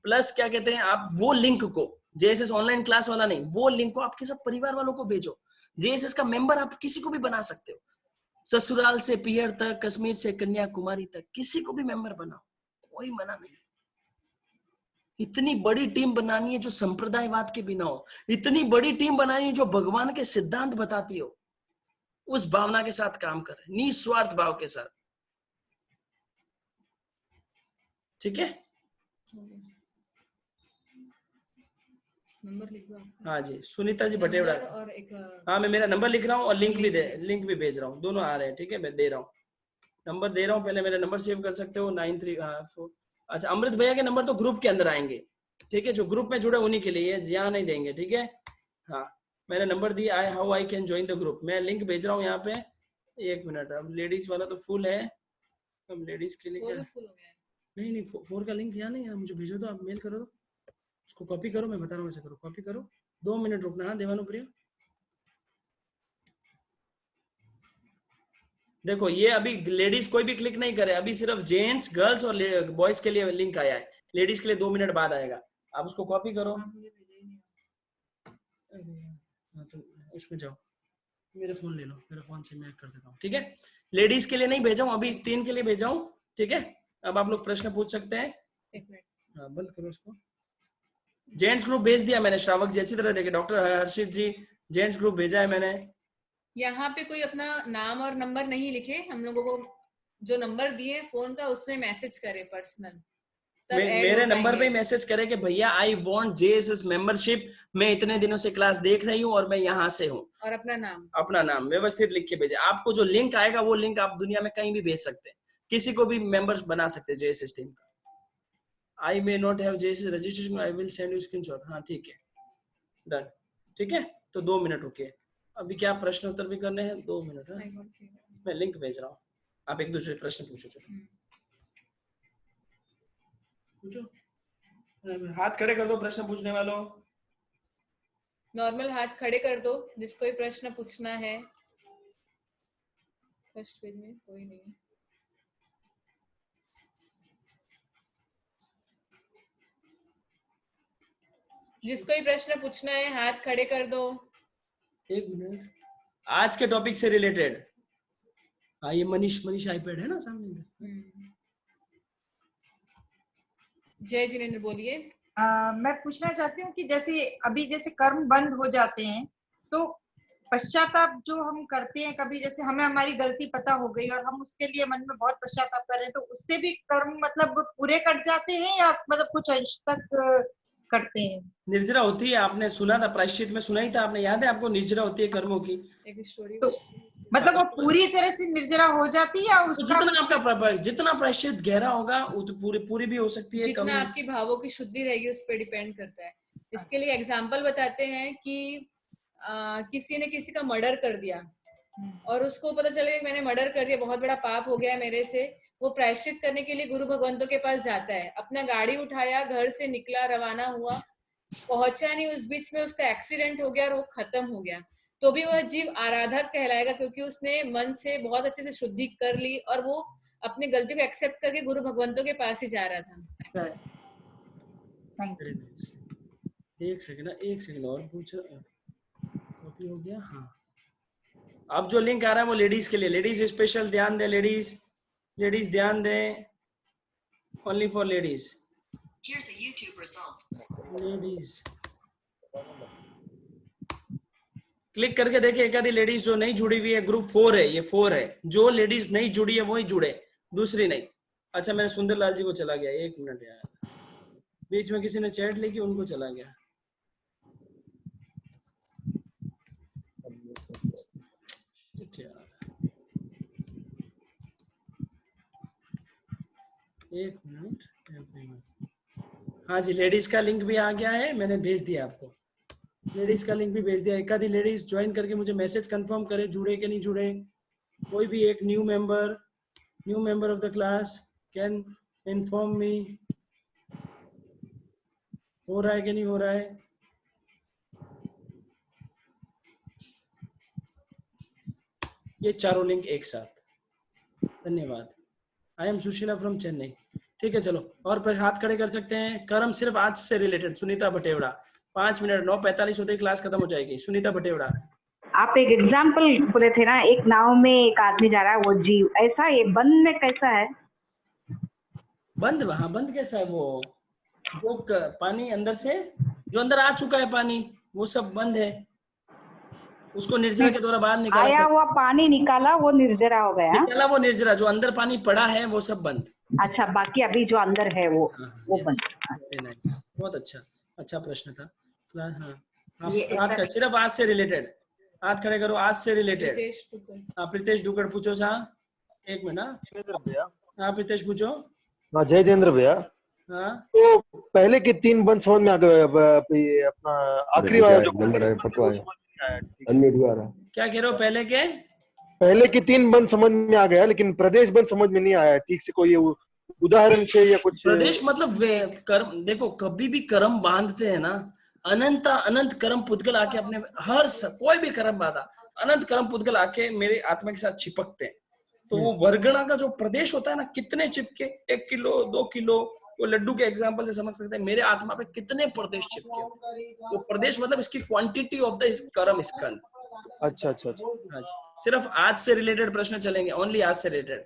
प्लस क्या कहते हैं, आप वो लिंक को, जेएसएस ऑनलाइन क्लास वाला नहीं, वो लिंक को आपके सब परिवार वालों को भेजो। जेएसएस का मेंबर आप किसी को भी बना सकते हो, ससुराल से पियर तक, कश्मीर से कन्याकुमारी तक, किसी को भी मेंबर बनाओ, कोई मना नहीं। इतनी बड़ी टीम बनानी है जो संप्रदायवाद के बिना हो, इतनी बड़ी टीम बनानी है जो भगवान के सिद्धांत बताती हो, उस भावना के साथ काम करें, निस्वार्थ भाव के साथ। ठीक है, नंबर लिख दो आपका। हाँ जी, सुनीता जी भटेवड़ा। और एक हाँ, मैं मेरा नंबर लिख रहा हूँ और लिंक भी भेज रहा हूँ, दोनों आ रहे हैं। ठीक है, मैं दे रहा हूँ, नंबर दे रहा हूँ, पहले मेरा नंबर सेव कर सकते हो 93 अच्छा, अमृत भैया के नंबर तो ग्रुप के अंदर आएंगे। ठीक है, जो ग्रुप में जुड़े उन्हीं के लिए, यहाँ नहीं देंगे। ठीक है, हाँ, मैंने नंबर दिया, how I can join the group. मैं लिंक भेज रहा हूँ यहाँ पे, 1 मिनट। अब लेडीज वाला तो फुल है, अब लेडीज के लिए फुल हो गया है। नहीं, 4 का लिंक यहाँ नहीं है, मुझे भेजो तो, आप मेल करो, उसको कॉपी करो, मैं बता रहा हूँ ऐसे करो, कॉपी करो, 2 मिनट रुकना। हाँ देवानुप्रिया, देखो ये अभी लेडीज कोई भी क्लिक नहीं करे, अभी सिर्फ जेंट्स, गर्ल्स और बॉयज के लिए लिंक आया है, लेडीज के लिए 2 मिनट बाद आएगा। आप उसको कॉपी करो, तो उसमें जाओ, मेरे फोन ले लो, मेरे फोन से मैं कर देता हूँ। ठीक है, लेडीज के लिए नहीं भेजा हूँ, अभी 3 के लिए भेजा हूँ। ठीक है, अब आप लोग प्रश्न पूछ सकते हैं। 1 मिनट, हाँ, बंद करो इसको। जेंट्स ग्रुप भेज दिया मैंने, श्रावक जी अच्छी तरह देखे, डॉक्टर हर्षित जी, जेंट्स ग्रुप भेजा है मैंने। यहाँ पे कोई अपना नाम और नंबर नहीं लिखे, हम लोगों को जो नंबर दिए फोन का उसमें मैसेज करे पर्सनल, मेरे नंबर पे मैसेज करे कि भैया आई वांट जेएसएस मेंबरशिप, मैं इतने दिनों से क्लास देख रही हूँ और मैं यहाँ से हूँ, और अपना नाम व्यवस्थित लिख के भेजे। आपको जो लिंक आएगा वो लिंक आप दुनिया में कहीं भी भेज सकते हैं, किसी को भी मेंबर्स बना सकते हैं जेएसएस टीम का। I may not have JSS registration, I will send you screenshot. हाँ ठीक है, डन। ठीक है, तो 2 मिनट रुकिए, अभी क्या प्रश्न उत्तर भी करने हैं, 2 मिनट। मैं लिंक भेज रहा हूँ, आप एक दूसरे प्रश्न पूछो। पूछो, हाथ खड़े कर दो प्रश्न पूछने वालों। नॉर्मल हाथ खड़े कर दो जिसको प्रश्न पूछना है। फर्स्ट पेज में कोई नहीं है। जिसको प्रश्न पूछना है हाथ खड़े कर दो। 1 मिनट, आज के टॉपिक से रिलेटेड। हाँ, ये मनीष आईपैड है ना सामने। जय जिनेंद्र बोलिए। मैं पूछना चाहती हूँ कि जैसे कर्म बंद हो जाते हैं तो पश्चाताप जो हम करते हैं, कभी जैसे हमें हमारी गलती पता हो गई और हम उसके लिए मन में बहुत पश्चाताप कर रहे हैं, तो उससे भी कर्म मतलब पूरे कट जाते हैं या मतलब कुछ अंश तक करते हैं? निर्जरा होती है, आपने सुना था प्रायश्चित में, सुना ही था आपने, याद है आपको? निर्जरा होती है कर्मों की एक स्टोरी। तो मतलब वो पूरी तरह से निर्जरा हो जाती है या उसका जितना प्रायश्चित गहरा होगा पूरी भी हो सकती है, जितना आपकी भावों की शुद्धि रहेगी उस पर डिपेंड करता है। इसके लिए एग्जाम्पल बताते हैं कि किसी ने किसी का मर्डर कर दिया और उसको पता चले मैंने मर्डर कर दिया, बहुत बड़ा पाप हो गया मेरे से। वो प्रायश्चित करने के लिए गुरु भगवंतों के पास जाता है, अपना गाड़ी उठाया, घर से निकला, रवाना हुआ, पहुंचा नहीं, उस बीच में उसका एक्सीडेंट हो गया और वो खत्म हो गया, तो भी वह जीव आराधक कहलाएगा क्योंकि उसने मन से बहुत अच्छे से शुद्धि कर ली और वो अपनी गलती को एक्सेप्ट करके गुरु भगवंतों के पास ही जा रहा था। एक सेकंड और पूछ, कॉपी हो गया। हाँ, अब जो लिंक आ रहा है वो लेडीज के लिए, लेडीज स्पेशल ध्यान दे, लेडीज ध्यान दें, only for ladies. Ladies click करके देखिए, एक आधी लेडीज जो नहीं जुड़ी हुई है, ग्रुप 4 है, ये 4 है, जो लेडीज नहीं जुड़ी है वही जुड़े, दूसरी नहीं। अच्छा, मैंने सुंदरलाल जी को चला गया, 1 मिनट यार, बीच में किसी ने चैट लिखी, उनको चला गया। एक मिनट, हाँ जी, लेडीज का लिंक भी आ गया है, मैंने भेज दिया आपको, लेडीज का लिंक भी भेज दिया। एक आधी लेडीज ज्वाइन करके मुझे मैसेज कंफर्म करे जुड़े कि नहीं जुड़े। कोई भी एक new member of the class can inform me, हो रहा है कि नहीं हो रहा है। ये चारों लिंक एक साथ, धन्यवाद। I am Sushila from Chennai. ठीक है, चलो और पर हाथ खड़े कर सकते हैं। कर्म सिर्फ आज से रिलेटेड, सुनीता भटेवड़ा, 5 मिनट, 9:45 होते ही क्लास खत्म हो जाएगी। सुनीता भटेवड़ा, आप एक एग्जाम्पल बोले थे ना, एक नाव में एक आदमी जा रहा है, वो जीव, ऐसा ये बंद में कैसा है? बंद, हाँ बंद कैसा है वो? वो पानी अंदर से जो अंदर आ चुका है पानी वो सब बंद है, उसको निर्जरा के द्वारा बाहर निकाला। आया हुआ पानी निकाला वो निर्जरा हो गया। निकाला वो निर्जरा, जो अंदर पानी पड़ा है वो सब बंद। अच्छा, बाकी अभी जो अंदर है वो बंद। बहुत अच्छा प्रश्न था। हाँ, हाथ का सिर्फ आज से रिलेटेड, हाथ खड़े करो, आज से रिलेटेड। हाँ, प्रीतेश दुकड़ पूछो सा, एक मिनट। हाँ प्रीतेश पूछो। हाँ जयेंद्र भैया, हाँ तो पहले के 3 बंद समझ में आ गए, अपना आखिरी वाला जो नंबर है पटवा है, अनम्यूट हुआ रहा। क्या कह रहे हो? पहले के 3 बंद समझ में आ गया, लेकिन प्रदेश बंद समझ में नहीं आया ठीक से। कोई उदाहरण से या कुछ? प्रदेश मतलब कर्म, देखो कभी भी कर्म बांधते हैं ना, अनंत कर्म पुद्गल आके अपने कोई भी कर्म बांधा, अनंत कर्म पुद्गल आके मेरे आत्मा के साथ चिपकते हैं। तो वो वर्गणा का जो प्रदेश होता है ना, कितने चिपके, 1 किलो 2 किलो, वो लड्डू के एग्जांपल से समझ सकते हैं मेरे आत्मा पे कितने प्रदेश चिपके। तो प्रदेश मतलब इसकी क्वांटिटी ऑफ द कर्म स्कंद। अच्छा। हाँ जी, सिर्फ आज से रिलेटेड प्रश्न चलेंगे, ओनली आज से रिलेटेड।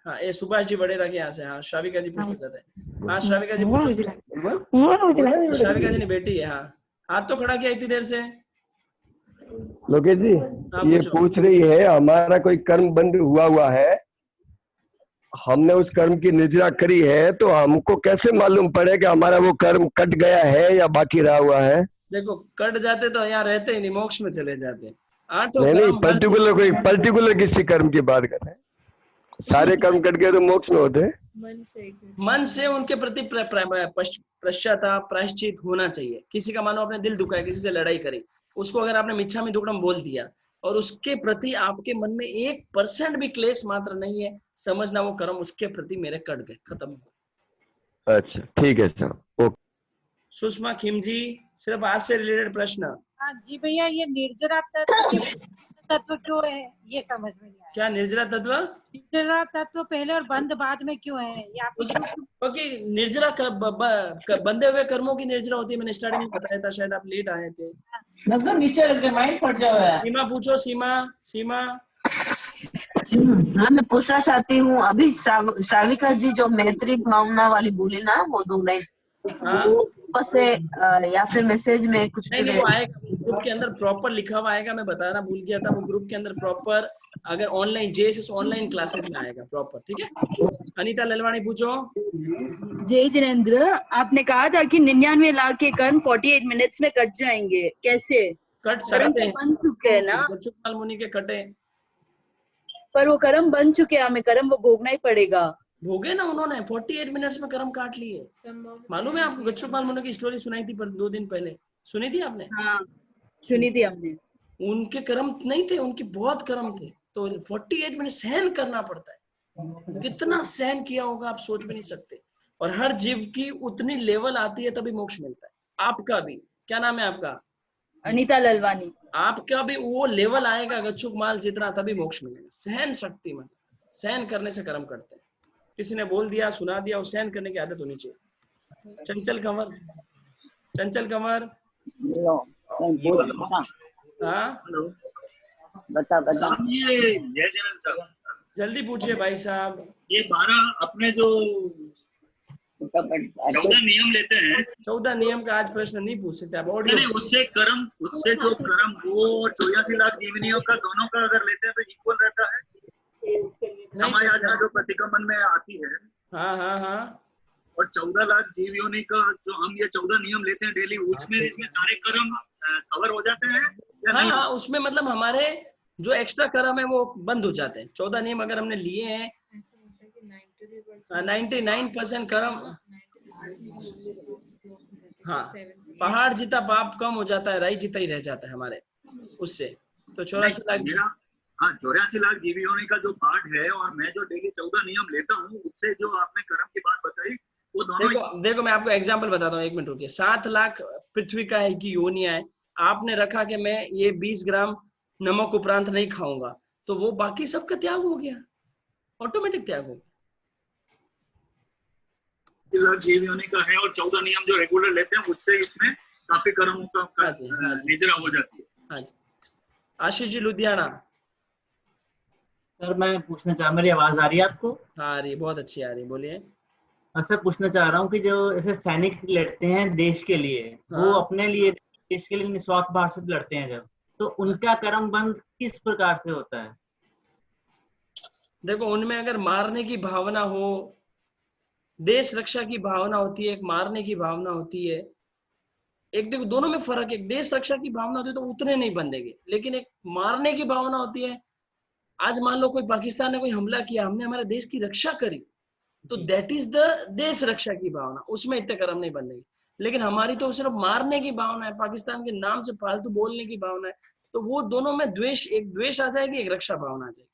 हाँ, ये सुभाष जी बड़े रखे यहाँ से। हाँ श्राविका जी पूछना चाहते हैं। हाँ श्राविका जी पूछो। श्राविका जी ने बेटी है। हाँ, हाथ तो खड़ा किया इतनी देर से। लोकेश जी, ये पूछ रही है हमारा कोई कर्म बंद हुआ है, हमने उस कर्म की निर्जरा करी है, तो हमको कैसे मालूम पड़े कि हमारा वो कर्म कट गया है या बाकी रहा हुआ है? देखो, कट जाते तो यहाँ रहते ही नहीं, मोक्ष में चले जाते। नहीं, पर्टिकुलर किसी कर्म की बात कर रहे हैं। सारे कर्म कट गए तो मोक्ष में होते हैं। मन से उनके प्रति पश्चाताप प्रायश्चित होना चाहिए। किसी का मानो आपने दिल दुखाया, किसी से लड़ाई करी, उसको अगर आपने मिच्छामि दुक्कडम बोल दिया और उसके प्रति आपके मन में 1% भी क्लेश मात्र नहीं है, समझना वो कर्म उसके प्रति मेरे कट गए, खत्म। अच्छा ठीक है सर, ओके। सुषमा खिमजी, सिर्फ आज से रिलेटेड प्रश्न। हाँ जी भैया, ये निर्जरा तत्व क्यों है, ये समझ में नहीं आया। क्या निर्जरा तत्व? निर्जरा तत्व पहले और बंद बाद में क्यों है, ये आप क्योंकि निर्जरा बंधे हुए कर्मों की निर्जरा होती है। मैंने स्टार्टिंग में बताया था, शायद आप लेट आए थे। मतलब नीचे रख के माइंड फट जाए। सीमा पूछो। सीमा हाँ, मैं पूछना चाहती हूँ, अभी श्राविका जी जो मैत्री भावना वाली बोली ना, वो 2 लाइन से या फिर मैसेज में कुछ नहीं, वो आएगा ग्रुप के अंदर, प्रॉपर लिखा हुआ आएगा। मैं बताना भूल गया था, वो ग्रुप के अंदर प्रॉपर, अगर ऑनलाइन जेएसएस ऑनलाइन क्लासेस में आएगा प्रॉपर, ठीक है। अनीता ललवाणी पूछो। जय जिनेंद्र, आपने कहा था कि 99 लाख के कर्म 48 मिनट्स में कट जाएंगे, कैसे? कट सकते हैं, बन चुके हैं ना, गच्छुपाल मुनि के कटे, पर वो कर्म बन चुके हैं, हमें कर्म वो भोगना ही पड़ेगा। भोगे ना उन्होंने, 48 मिनट्स में कर्म काट लिए। मालूम है आपको? गच्छुपाल मुनि की स्टोरी सुनाई थी पर 2 दिन पहले, सुनी थी आपने? हाँ सुनी थी हमने। उनके कर्म नहीं थे, उनके बहुत कर्म थे, तो 48 मिनट सहन करना पड़ता है। कितना सहन किया होगा आप सोच भी नहीं सकते। और हर जीव की उतनी लेवल आती है तभी मोक्ष मिलता है। आपका भी, क्या नाम है आपका? अनीता ललवानी। आपका भी वो लेवल आएगा गच्छुक माल जितना, तभी मोक्ष मिलेगा। सहन शक्ति, मतलब सहन करने से कर्म करते हैं। किसी ने बोल दिया, सुना दिया, और सहन करने की आदत होनी चाहिए। चंचल कंवर, हाँ बता जल्दी पूछिए भाई साहब। ये 12 अपने जो 14 नियम लेते हैं, 14 नियम का आज प्रश्न नहीं पूछ सकते आप, ऑडियो। उससे जो कर्म वो 84 लाख जीवनियों का, दोनों का अगर लेते हैं तो इक्वल रहता है। समय आचार जो प्रतिक्रमण में आती है, हाँ, और 14 लाख जीव योनि का जो हम ये 14 नियम लेते हैं डेली, उसमें इसमें सारे कर्म कवर हो जाते हैं या नहीं? हाँ, उसमें मतलब हमारे जो एक्स्ट्रा कर्म है वो बंद हो जाते हैं। 14 नियम अगर हमने लिए हैं, 99% कर्म, हाँ, पहाड़ जितना पाप कम हो जाता है, राई जितना ही रह जाता है हमारे उससे। तो 84 लाख, हाँ 84 लाख जीवियों का जो पार्ट है, और मैं जो डेली 14 नियम लेता हूँ, उससे जो आपने कर्म की बात बताई, वो दोनों देखो मैं आपको एग्जांपल बताता हूँ, 1 मिनट रुकिए। 7 लाख पृथ्वी का है कि योनिया है, आपने रखा कि मैं ये 20 ग्राम नमक उपरांत नहीं खाऊंगा, तो वो बाकी सबका त्याग हो गया, ऑटोमेटिक त्याग हो गया। जीव योनि का है, और 14 नियम जो रेगुलर लेते हैं, उससे इसमें काफी कर्मों का निजरा हो जाती है। हाँ जी। आशीष जी लुधियाना। सर मैं पूछना चाह, मेरी आवाज आ रही है आपको? हाँ आ रही है, बहुत अच्छी आ रही है, बोलिए। सर पूछना चाह रहा हूँ कि जो ऐसे सैनिक लड़ते हैं देश के लिए, वो हाँ। अपने लिए देश के लिए निस्वार्थ भाव से लड़ते हैं जब, तो उनका कर्म बंध किस प्रकार से होता है? देखो, उनमें अगर मारने की भावना हो, देश रक्षा की भावना होती है, एक मारने की भावना होती है, एक देखो दोनों में फर्क है। देश रक्षा की भावना होती है तो उतने नहीं बंधेंगे, लेकिन एक मारने की भावना होती है। आज मान लो कोई पाकिस्तान ने कोई हमला किया, हमने हमारे देश की रक्षा करी, तो दैट इज द देश रक्षा की भावना, उसमें इतने कर्म नहीं बंधेंगे। लेकिन हमारी तो सिर्फ मारने की भावना है, पाकिस्तान के नाम से फालतू बोलने की भावना है, तो वो दोनों में द्वेष, एक द्वेष आ जाएगी, एक रक्षा भावना आ जाएगी।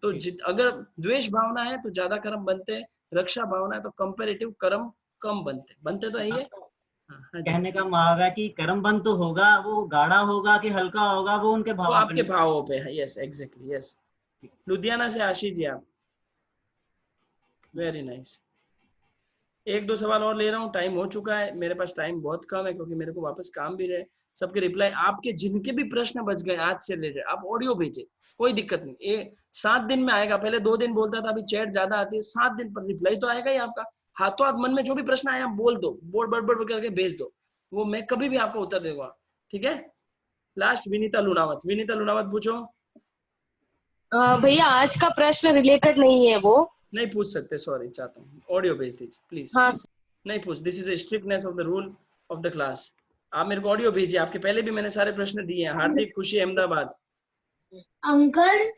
तो अगर द्वेष भावना है तो ज्यादा कर्म बनते हैं, रक्षा भावना है तो कंपेरेटिव कर्म कम बनते तो है। कहने का भाव है कि कर्म बंध तो होगा, वो गाढ़ा होगा कि हल्का होगा, वो उनके भाव, वो आपके भावों पे है। Yes, exactly, yes. लुधियाना से आशीष जी आप, वेरी नाइस। एक दो सवाल और ले रहा हूँ, टाइम हो चुका है, मेरे पास टाइम बहुत कम है क्योंकि मेरे को वापस काम भी रहे। सबके रिप्लाई आपके जिनके भी प्रश्न बच गए आज से रिलेटेड, आप ऑडियो भेजे, कोई दिक्कत नहीं। 7 दिन में आएगा, पहले 2 दिन बोलता था, अभी चैट ज्यादा आती है, 7 दिन पर रिप्लाई तो आएगा ही आपका। हाथों हाथ मन में जो भी प्रश्न आया बोल दो, बड़ करके भेज दो, वो मैं कभी भी आपको उत्तर दूंगा, ठीक है। लास्ट विनीता लुनावत, विनीता लुनावत पूछो। भैया आज का प्रश्न रिलेटेड नहीं है, वो नहीं पूछ सकते, सॉरी, चाहता हूँ ऑडियो भेज दीजिए प्लीज। हाँ नहीं पूछ, this is strictness of the rule of the class. आप मेरे को ऑडियो भेजिए, आपके पहले भी मैंने सारे प्रश्न दिए हैं। हार्दिक, खुशी, अहमदाबाद। अंकल।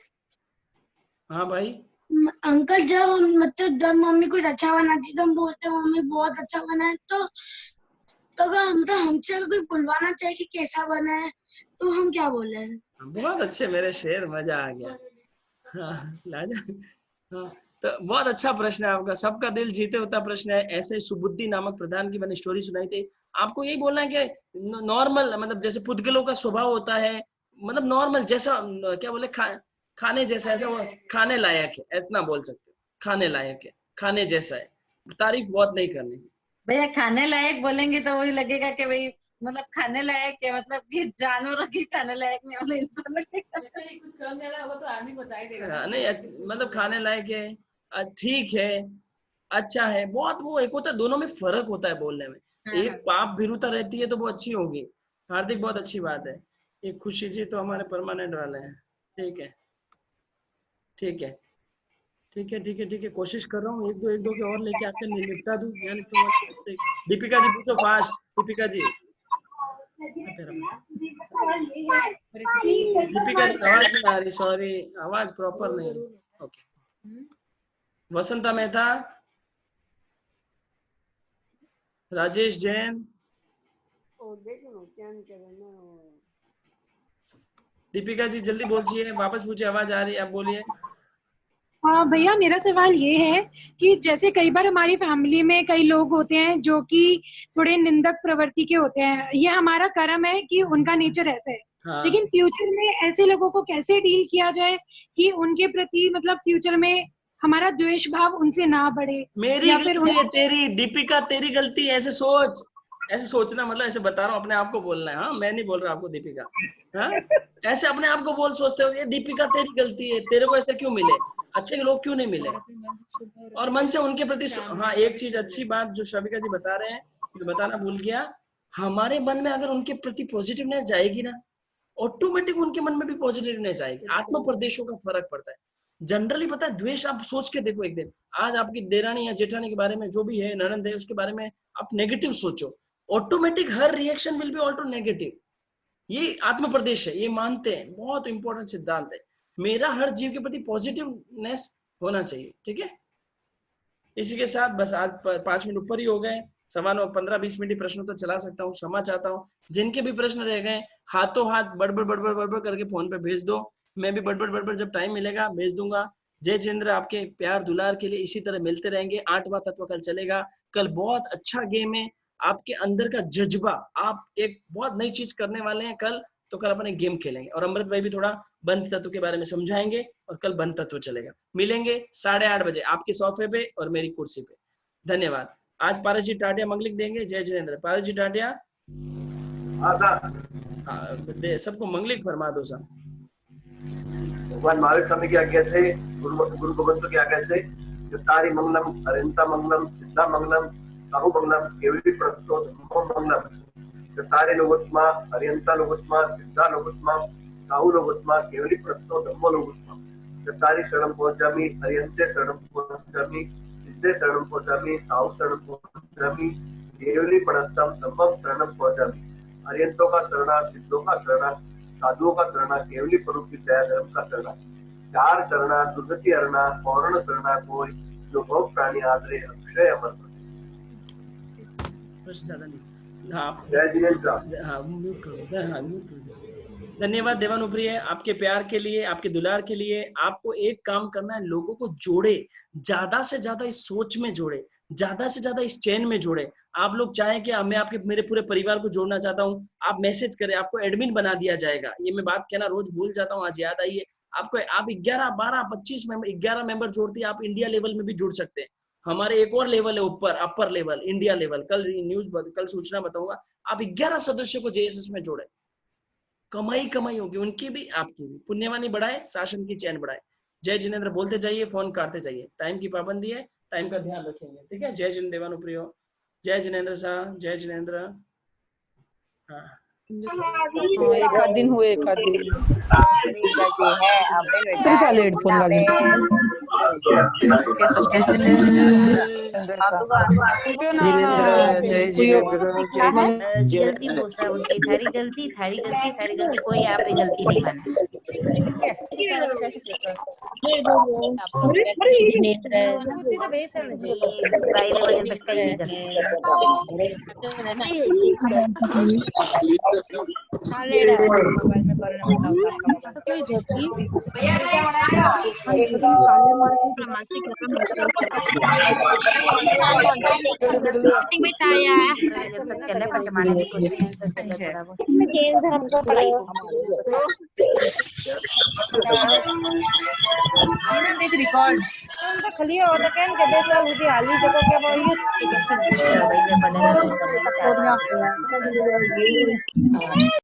हाँ भाई। अंकल, जब मम्मी कुछ अच्छा बनाती तो हम बोलते मम्मी बहुत अच्छा बना है, तो अगर हमसे अगर कोई बुलवाना चाहिए कि कैसा बना है तो हम क्या बोले? बहुत अच्छे मेरे शेर, मजा आ गया। हाँ, लाजा। हाँ, तो बहुत अच्छा प्रश्न है आपका, सबका दिल जीते होता प्रश्न है। ऐसे सुबुद्धि नामक प्रधान की मैंने स्टोरी सुनाई थी, आपको यही बोलना है कि नॉर्मल, मतलब जैसे पुद्गलों का स्वभाव होता है, मतलब नॉर्मल जैसा, क्या बोले, खाने जैसा, ऐसा वो खाने लायक है, इतना बोल सकते हो, खाने लायक है, खाने जैसा है, तारीफ बहुत नहीं करनी। भैया खाने लायक बोलेंगे तो वही लगेगा कि भाई मतलब खाने लायक है, मतलब कि जानवर की खाने लायक नहीं होना, इंसान कुछ कम ज्यादा होगा तो आदमी बता ही देगा। नहीं, मतलब खाने लायक है, ठीक है, अच्छा है, बहुत वो एक होता है, दोनों में फर्क होता है बोलने में। एक पाप भीरुता रहती है तो वो अच्छी होगी। हार्दिक, बहुत अच्छी बात है। ये खुशी जी तो हमारे परमानेंट वाले हैं, ठीक है, ठीक है, ठीक है, ठीक है, ठीक है, कोशिश कर रहा हूँ एक दो के और लेके आके निपटा दूं। दीपिका जी पूछो फास्ट, दीपिका जी। दीपिका जी आवाज नहीं आ रही, सॉरी, आवाज प्रॉपर नहीं। ओके, वसंता मेहता, राजेश जैन, दीपिका जी जल्दी बोलिए, वापस पूछिए, आवाज आ रही है, आप बोलिए। हाँ भैया, मेरा सवाल ये है कि जैसे कई बार हमारी फैमिली में कई लोग होते हैं जो कि थोड़े निंदक प्रवृत्ति के होते हैं, ये हमारा कर्म है कि उनका नेचर ऐसा है। हाँ। लेकिन फ्यूचर में ऐसे लोगों को कैसे डील किया जाए कि उनके प्रति मतलब फ्यूचर में हमारा द्वेष भाव उनसे ना बढ़े? मेरी गलती है, तेरी दीपिका, तेरी गलती है, ऐसे सोच, ऐसे सोचना, मतलब ऐसे बता रहा हूँ, अपने आप को बोलना है। हाँ, मैं नहीं बोल रहा आपको, दीपिका। हाँ, ऐसे अपने आप को बोल, सोचते हो ये दीपिका तेरी गलती है, तेरे को ऐसे क्यों मिले, अच्छे लोग क्यों नहीं मिले, और मन से उनके प्रति। हाँ, एक चीज अच्छी बात जो श्रविका जी बता रहे हैं, बताना भूल गया, हमारे मन में अगर उनके प्रति पॉजिटिवनेस जाएगी ना, ऑटोमेटिक उनके मन में भी पॉजिटिवनेस आएगी। आत्म प्रदेशों का फर्क पड़ता है। जनरली पता है, द्वेष आप सोच के देखो, एक दिन आज आपकी देरानी या जेठानी के बारे में जो भी है, ननंद है, उसके बारे में आप नेगेटिव सोचो, automatic her reaction will be also negative. ये आत्म प्रदेश है, ये मानते हैं, बहुत इंपॉर्टेंट सिद्धांत है। मेरा हर जीव के प्रति पॉजिटिवनेस होना चाहिए, ठीक है। इसी के साथ बस आज 5 मिनट ऊपर ही हो गए, सवाल 15-20 मिनट प्रश्नों तो चला सकता हूँ, क्षमा चाहता हूँ। जिनके भी प्रश्न रह गए, हाथों हाथ बड़बड़ करके फोन पे भेज दो, मैं भी बड़बड़ जब टाइम मिलेगा भेज दूंगा। जय जिनेंद्र, आपके प्यार दुलार के लिए इसी तरह मिलते रहेंगे। 8वां तत्व कल चलेगा, कल बहुत अच्छा गेम है, आपके अंदर का जज्बा, आप एक बहुत नई चीज करने वाले हैं कल, तो कल अपन एक गेम खेलेंगे, और अमृत भाई भी थोड़ा बंध तत्व के बारे में समझाएंगे, और कल बंध तत्व चलेगा। मिलेंगे 8:30 बजे आपके सोफे पे और मेरी कुर्सी पे। धन्यवाद। आज पारस जी टाटिया मंगलिक देंगे। जय जिनेंद्र। पारस जी टाटिया। सबको मंगलिक फरमा दो साहब। भगवान महावीर स्वामी की आज्ञा से, गुरु भगवंतों की आज्ञा से चत्तारि मंगलम अरिंता मंगलम सिद्धा मंगलम साहु मंगलम केवली प्रस्तो धम्मो मंगलम चत्तारि लोकोत्तमा अरिंता लोकोत्तमा सिद्धा लोकोत्तमा साहु लोकोत्तमा केवली प्रस्तो धम्मो लोकोत्तमा चत्तारि शरणं पहुंचामि अरियंते शरणं पहुंचामि सिद्धे शरणं पहुंचामि साहु शरणं पहुंचामि केवली प्रणतम धम्मम शरणं पहुंचामि अरियंतों का शरणा सिद्धों का शरणा साधुओं का शरणा केवली परोक्ति दया धर्म का शरणा चार शरणा दुर्गति अरणा पौर्ण शरणा कोई जो भोग प्राणी आदरे अक्षय अमर जय जिनेन्द्र। धन्यवाद देवानुप्रिय, आपके प्यार के लिए, आपके दुलार के लिए। आपको एक काम करना है, लोगों को जोड़े, ज्यादा से ज्यादा इस सोच में जोड़े, ज्यादा से ज्यादा इस चैन में जोड़े। आप लोग चाहें कि मैं आपके मेरे पूरे परिवार को जोड़ना चाहता हूं, आप मैसेज करें, आपको एडमिन बना दिया जाएगा। ये मैं बात कहना रोज भूल जाता हूं, आज याद आई है आपको। आप 11, 12, 25 मेंबर, 11 मेंबर जोड़ती, आप इंडिया लेवल में भी जुड़ सकते हैं। हमारे एक और लेवल है ऊपर, अपर लेवल, इंडिया लेवल। कल सूचना बताऊंगा। आप 11 सदस्यों को जेएसएस में जोड़े, कमाई होगी, उनकी भी आपकी भी। पुण्यवानी बढ़ाए, शासन की चैन बढ़ाए। जय जिनेन्द्र बोलते जाइए, फोन काटते जाइए, टाइम की पाबंदी है, टाइम का ध्यान रखेंगे, ठीक है। जय जिनेन्द्र देवानुप्रिय, जय जिनेन्द्र साहब, जय जिनेन्द्र। हाँ एक आध दिन हुए, एक आध दिन साल हेडफोन वाले गलती दूसरा उनकी, थारी गलती, कोई आपकी गलती नहीं माने। जिनेन्द्र गाइले वजन बचका ही कर कोई जोची बताया चले पर जमाने की कोशिश चले थोड़ा एक रिकॉर्ड तो खलियो तो केम के 2 साल हुदी हाली सको के वो यूज एक ऐसे पूछ रहा भाई मैं पढ़ने लगा